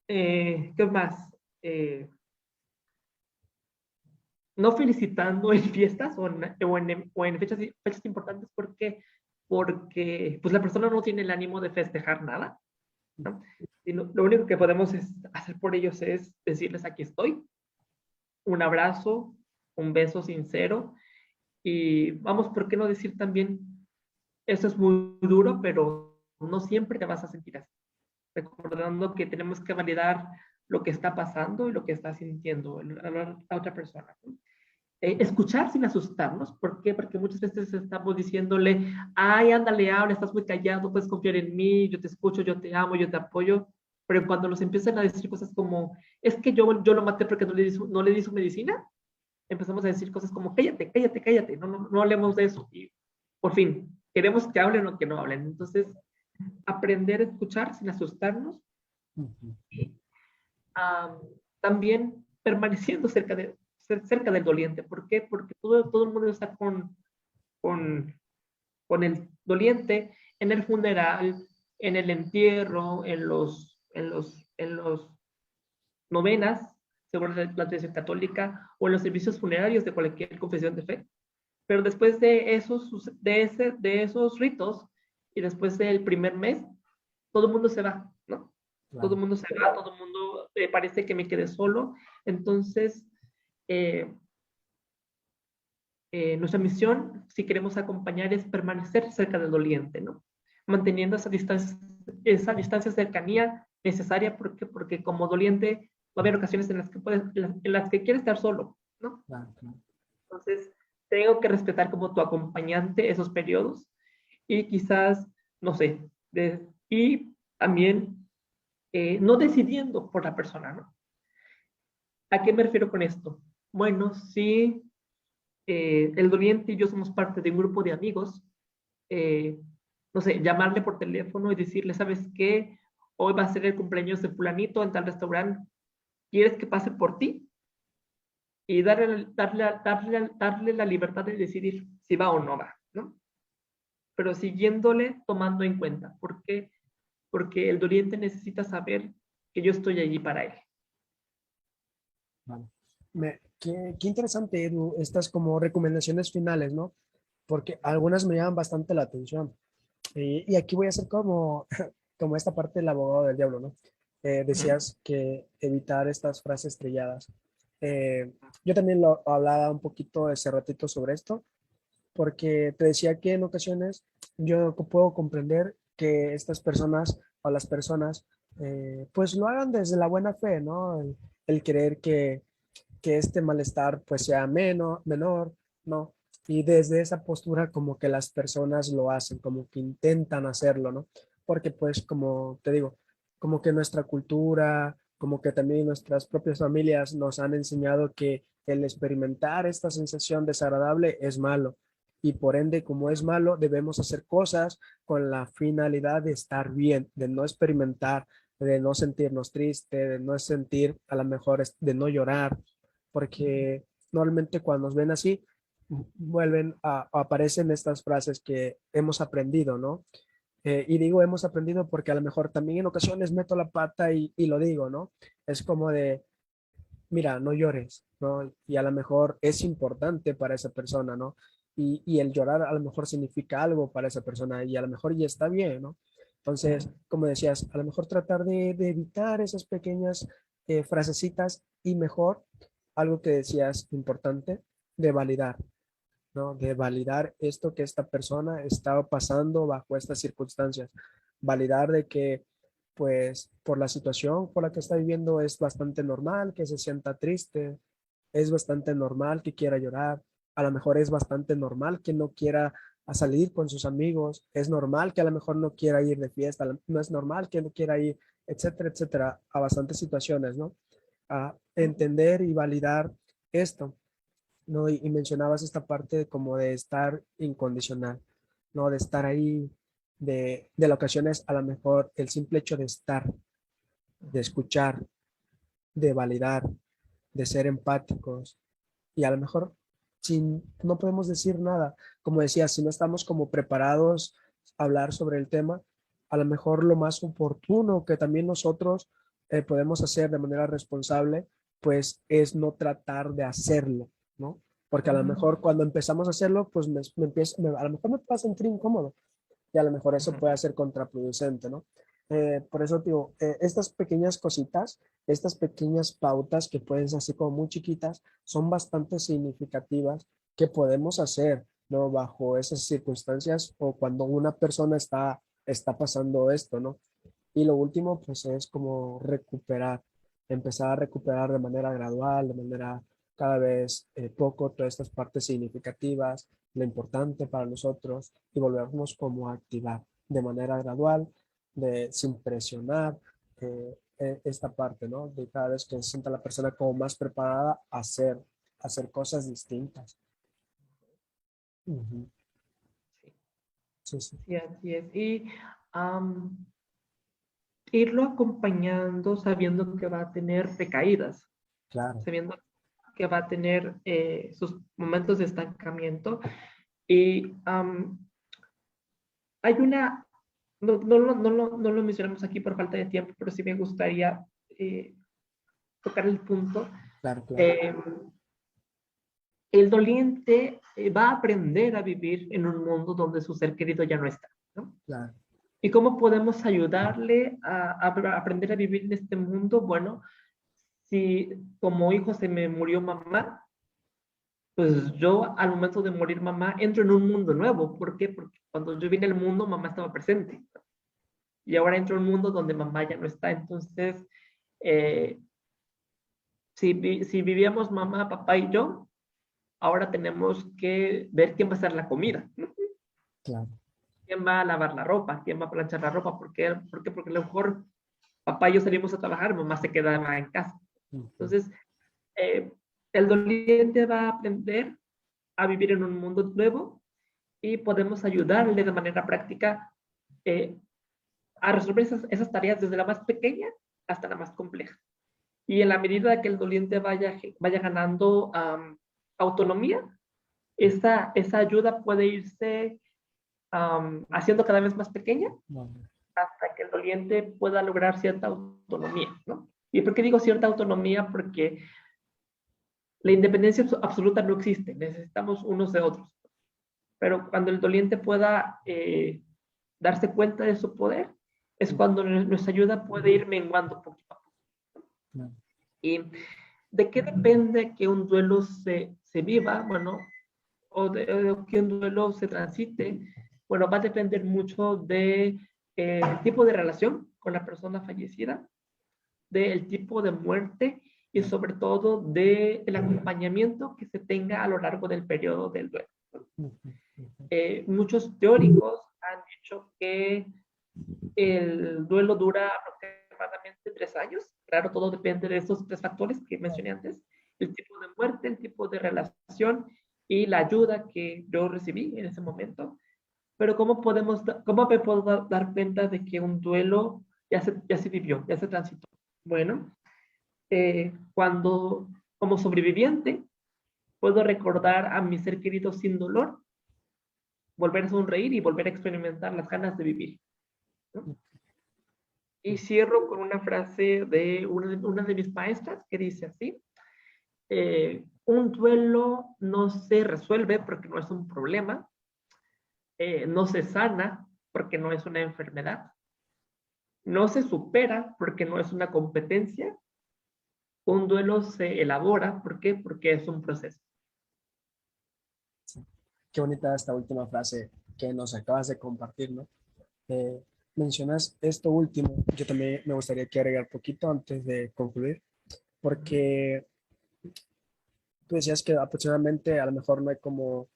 ¿Qué más? Eh, no felicitando en fiestas o en fechas importantes porque pues la persona no tiene el ánimo de festejar nada, ¿no? Y lo único que podemos hacer por ellos es decirles aquí estoy, un abrazo, un beso sincero y vamos, ¿por qué no decir también, eso es muy duro, pero no siempre te vas a sentir así? Recordando que tenemos que validar lo que está pasando y lo que está sintiendo la otra persona, ¿no? Escuchar sin asustarnos. ¿Por qué? Porque muchas veces estamos diciéndole, ay, ándale, habla, estás muy callado, puedes confiar en mí, yo te escucho, yo te amo, yo te apoyo. Pero cuando nos empiezan a decir cosas como, es que yo lo maté porque no le di su medicina, empezamos a decir cosas como, cállate, cállate, cállate, no hablemos de eso. Y por fin, queremos que hablen o que no hablen. Entonces, aprender a escuchar sin asustarnos Ujú. y um, también permaneciendo cerca del doliente. ¿Por qué? Porque todo el mundo está con, con el doliente en el funeral, en el entierro, en los novenas, según la tradición católica, o en los servicios funerarios de cualquier confesión de fe. Pero después de esos ritos y después del primer mes, todo el mundo se va, ¿no? Todo el Claro. mundo se va, todo el mundo parece que me quedé solo. Entonces, eh, nuestra misión, si queremos acompañar, es permanecer cerca del doliente, ¿no? Manteniendo esa distancia de cercanía necesaria, porque como doliente va a haber ocasiones en las que quiere estar solo, ¿no? Claro, claro. Entonces, tengo que respetar como tu acompañante esos periodos y quizás, no sé, y también no decidiendo por la persona, ¿no? ¿A qué me refiero con esto? Bueno, sí, el doliente y yo somos parte de un grupo de amigos, eh, no sé, llamarle por teléfono y decirle, ¿sabes qué? Hoy va a ser el cumpleaños de fulanito en tal restaurante, ¿quieres que pase por ti? Y darle la libertad de decidir si va o no va, ¿no? Pero siguiéndole, tomando en cuenta. ¿Por qué? Porque el doliente necesita saber que yo estoy allí para él. Vale. Qué interesante, Edu, estas como recomendaciones finales, ¿no? Porque algunas me llaman bastante la atención. Y aquí voy a hacer como, como esta parte del abogado del diablo, ¿no? Ujú. Decías que evitar estas frases estrelladas. Yo también lo hablaba un poquito ese ratito sobre esto, porque te decía que en ocasiones yo puedo comprender que estas personas o las personas pues lo hagan desde la buena fe, ¿no? El querer que este malestar pues sea menor, ¿no? Y desde esa postura como que las personas lo hacen, como que intentan hacerlo, ¿no? Porque pues como te digo, como que nuestra cultura, como que también nuestras propias familias nos han enseñado que el experimentar esta sensación desagradable es malo. Y por ende, como es malo, debemos hacer cosas con la finalidad de estar bien, de no experimentar, de no sentirnos tristes, de no sentir a lo mejor, de no llorar, porque normalmente cuando nos ven así, vuelven aparecen estas frases que hemos aprendido, ¿no? Y digo hemos aprendido porque a lo mejor también en ocasiones meto la pata y lo digo, ¿no? Es como de, mira, no llores, ¿no? Y a lo mejor es importante para esa persona, ¿no? Y el llorar a lo mejor significa algo para esa persona y a lo mejor ya está bien, ¿no? Entonces, como decías, a lo mejor tratar de evitar esas pequeñas frasecitas y mejor, algo que decías importante, de validar, ¿no? De validar esto que esta persona está pasando bajo estas circunstancias. Validar de que, pues, por la situación por la que está viviendo es bastante normal que se sienta triste, es bastante normal que quiera llorar, a lo mejor es bastante normal que no quiera a salir con sus amigos, es normal que a lo mejor no quiera ir de fiesta, no es normal que no quiera ir, etcétera, etcétera, a bastantes situaciones, ¿no? A entender y validar esto. ¿No? Y mencionabas esta parte como de estar incondicional, ¿no? De estar ahí, de las ocasiones a lo mejor el simple hecho de estar, de escuchar, de validar, de ser empáticos y a lo mejor sin, no podemos decir nada, como decía, si no estamos como preparados a hablar sobre el tema, a lo mejor lo más oportuno que también nosotros podemos hacer de manera responsable, pues es no tratar de hacerlo, ¿no? Porque a lo mejor cuando empezamos a hacerlo, pues a lo mejor me puedo sentir incómodo y a lo mejor eso puede ser contraproducente, ¿no? Por eso, digo, estas pequeñas cositas, estas pequeñas pautas que pueden ser así como muy chiquitas, son bastante significativas que podemos hacer, ¿no? Bajo esas circunstancias o cuando una persona está pasando esto, ¿no? Y lo último, pues es como recuperar, empezar a recuperar de manera gradual, de manera cada vez poco, todas estas partes significativas, lo importante para nosotros y volvernos como a activar de manera gradual, sin presionar esta parte, ¿no? De cada vez que se sienta la persona como más preparada a hacer cosas distintas. Ujú. Sí, Sí, sí, sí, así es. Y am, irlo acompañando sabiendo que va a tener recaídas, claro, sabiendo que va a tener sus momentos de estancamiento. Y hay una, no lo mencionamos aquí por falta de tiempo, pero sí me gustaría tocar el punto. claro, claro, Eh, el doliente va a aprender a vivir en un mundo donde su ser querido ya no está, ¿no? claro, ¿Y cómo podemos ayudarle a aprender a vivir en este mundo? Bueno, si como hijo se me murió mamá, pues yo al momento de morir mamá entro en un mundo nuevo. ¿Por qué? Porque cuando yo vine al mundo mamá estaba presente y ahora entro en un mundo donde mamá ya no está. Entonces, eh, si vivíamos mamá, papá y yo, ahora tenemos que ver quién va a hacer la comida, ¿no? claro. ¿Quién va a lavar la ropa? ¿Quién va a planchar la ropa? ¿Por qué? Porque a lo mejor papá y yo salimos a trabajar, mamá se quedaba en casa. Ujú. Entonces, eh, el doliente va a aprender a vivir en un mundo nuevo y podemos ayudarle de manera práctica eh, a resolver esas tareas desde la más pequeña hasta la más compleja. Y en la medida que el doliente vaya ganando autonomía, esa ayuda puede irse haciendo cada vez más pequeña Vale. hasta que el doliente pueda lograr cierta autonomía, ¿no? ¿Y por qué digo cierta autonomía? Porque la independencia absoluta no existe, necesitamos unos de otros. Pero cuando el doliente pueda darse cuenta de su poder, es cuando nuestra ayuda puede ir menguando poquito a poco. Claro. ¿Y de qué depende que un duelo se viva? Bueno, o de que un duelo se transite. Bueno, va a depender mucho de el tipo de relación con la persona fallecida, del tipo de muerte y sobre todo del acompañamiento que se tenga a lo largo del periodo del duelo. Muchos teóricos han dicho que el duelo dura aproximadamente 3 años. Claro, todo depende de esos 3 factores que mencioné antes: el tipo de muerte, el tipo de relación y la ayuda que yo recibí en ese momento. Pero ¿cómo me puedo dar cuenta de que un duelo ya se vivió, ya se transitó? Bueno, cuando como sobreviviente puedo recordar a mi ser querido sin dolor, volver a sonreír y volver a experimentar las ganas de vivir, ¿no? Y cierro con una frase de una de mis maestras que dice así: un duelo no se resuelve porque no es un problema, no se sana porque no es una enfermedad, no se supera porque no es una competencia, un duelo se elabora, ¿por qué? Porque es un proceso. Qué bonita esta última frase que nos acabas de compartir, ¿no? Eh, mencionas esto último, yo también me gustaría que agregar poquito antes de concluir, porque tú decías que aproximadamente a lo mejor no hay como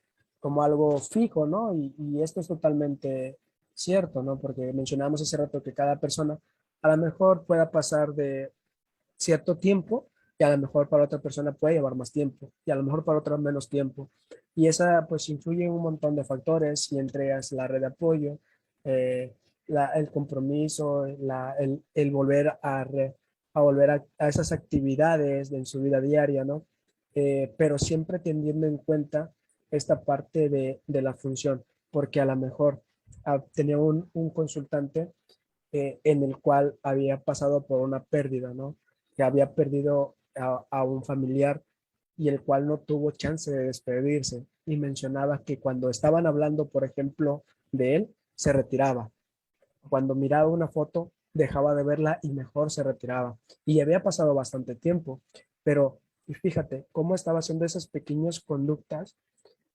algo fijo, ¿no? Y esto es totalmente cierto, ¿no? Porque mencionamos hace rato que cada persona a lo mejor pueda pasar de cierto tiempo y a lo mejor para otra persona puede llevar más tiempo y a lo mejor para otra menos tiempo. Y esa pues influye en un montón de factores y entre ellas la red de apoyo, el compromiso, el volver a volver a esas actividades en su vida diaria, ¿no? Pero siempre teniendo en cuenta esta parte de la función, porque a lo mejor tenía un consultante en el cual había pasado por una pérdida, ¿no? Que había perdido a un familiar y el cual no tuvo chance de despedirse. Y mencionaba que cuando estaban hablando, por ejemplo, de él, se retiraba. Cuando miraba una foto, dejaba de verla y mejor se retiraba. Y había pasado bastante tiempo, pero fíjate cómo estaba haciendo esas pequeñas conductas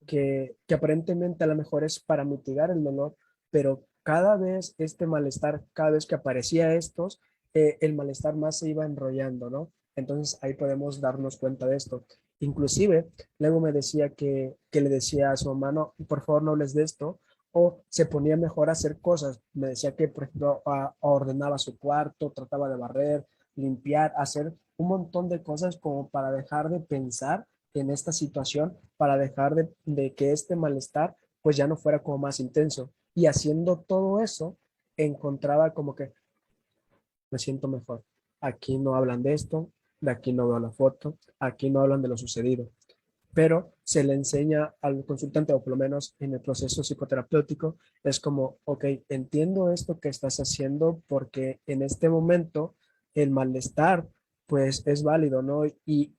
que aparentemente a lo mejor es para mitigar el dolor, pero cada vez este malestar, cada vez que aparecía estos, el malestar más se iba enrollando, ¿no? Entonces ahí podemos darnos cuenta de esto. Inclusive, luego me decía que le decía a su mamá, no, por favor no hables de esto, o se ponía mejor a hacer cosas. Me decía que, por ejemplo, ordenaba su cuarto, trataba de barrer, limpiar, hacer un montón de cosas como para dejar de pensar en esta situación, para dejar de que este malestar pues ya no fuera como más intenso. Y haciendo todo eso, encontraba como que me siento mejor. Aquí no hablan de esto, de aquí no veo la foto, aquí no hablan de lo sucedido, pero se le enseña al consultante, o por lo menos en el proceso psicoterapéutico, es como, ok, entiendo esto que estás haciendo porque en este momento el malestar pues es válido, ¿no?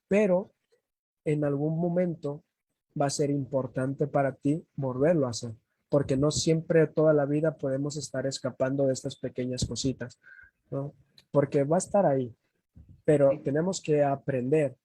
Pero en algún momento va a ser importante para ti volverlo a hacer, porque no siempre toda la vida podemos estar escapando de estas pequeñas cositas, ¿no? Porque va a estar ahí, pero Sí. tenemos que aprender,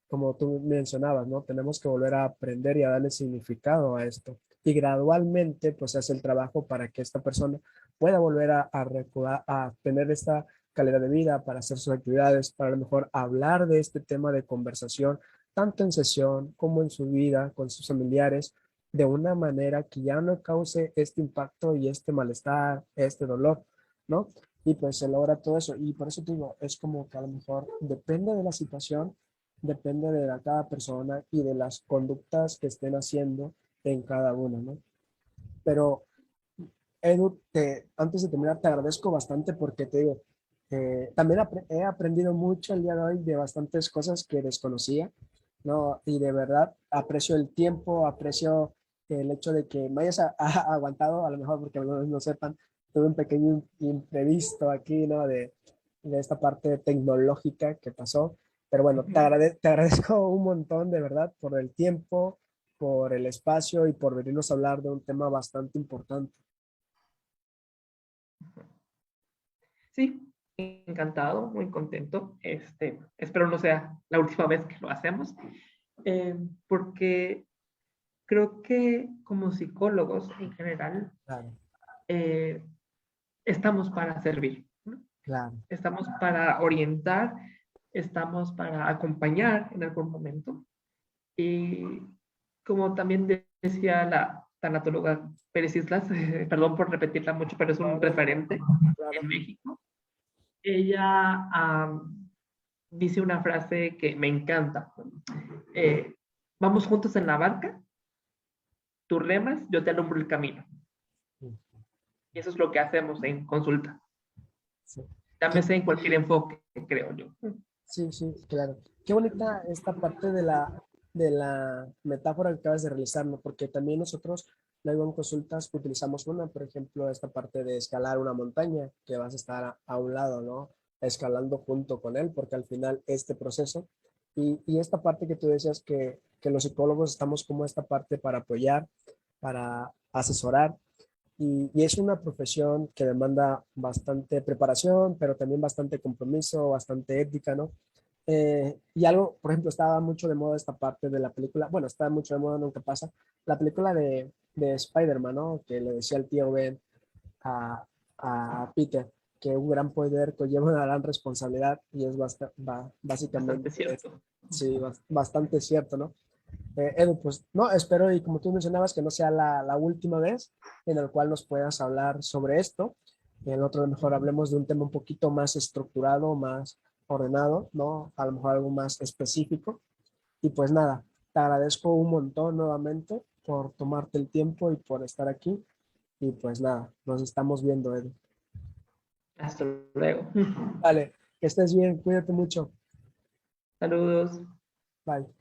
como tú mencionabas, ¿no? Tenemos que volver a aprender y a darle significado a esto. Y gradualmente, pues, hace el trabajo para que esta persona pueda volver a tener esta calidad de vida, para hacer sus actividades, para a lo mejor hablar de este tema de conversación, tanto en sesión como en su vida, con sus familiares, de una manera que ya no cause este impacto y este malestar, este dolor, ¿no? Y pues se logra todo eso. Y por eso te digo, es como que a lo mejor depende de la situación, depende de cada persona y de las conductas que estén haciendo en cada uno, ¿no? Pero, Edu, antes de terminar, te agradezco bastante porque te digo, también he aprendido mucho el día de hoy de bastantes cosas que desconocía, ¿no? Y de verdad aprecio el tiempo, aprecio el hecho de que me hayas aguantado, a lo mejor porque algunos no sepan, tuve un pequeño imprevisto aquí, ¿no? De esta parte tecnológica que pasó. Pero bueno, te agradezco un montón, de verdad, por el tiempo, por el espacio y por venirnos a hablar de un tema bastante importante. Sí, encantado, muy contento. Espero no sea la última vez que lo hacemos, porque creo que como psicólogos en general, Claro, eh, estamos para servir, ¿no? Claro. Estamos para orientar, estamos para acompañar en algún momento. Y como también decía la tanatóloga Pérez Islas, perdón por repetirla mucho, pero es un referente Claro. en México, ella dice una frase que me encanta. Vamos juntos en la barca, tú remas, yo te alumbro el camino. Y eso es lo que hacemos en consulta. Sí. Llámese en cualquier enfoque, creo yo. Sí, sí, claro. Qué bonita esta parte de la metáfora que acabas de realizar, ¿no? Porque también nosotros luego en consultas utilizamos una, por ejemplo, esta parte de escalar una montaña, que vas a estar a un lado, ¿no? Escalando junto con él, porque al final este proceso y esta parte que tú decías que los psicólogos estamos como esta parte para apoyar, para asesorar, y es una profesión que demanda bastante preparación, pero también bastante compromiso, bastante ética, ¿no? Y algo, por ejemplo, estaba mucho de moda esta parte de la película, bueno, está mucho de moda, nunca pasa, la película de Spider-Man, ¿no? Que le decía el tío Ben a Peter, que un gran poder conlleva una gran responsabilidad y es básicamente, Bastante cierto. sí, bastante cierto, ¿no? Edu, pues no, espero y como tú mencionabas que no sea la última vez en el cual nos puedas hablar sobre esto. En el otro a lo mejor hablemos de un tema un poquito más estructurado, más ordenado, ¿no? A lo mejor algo más específico. Y pues nada, te agradezco un montón nuevamente por tomarte el tiempo y por estar aquí. Y pues nada, nos estamos viendo, Edu. Hasta luego. Vale, que estés bien, cuídate mucho. Saludos. Bye.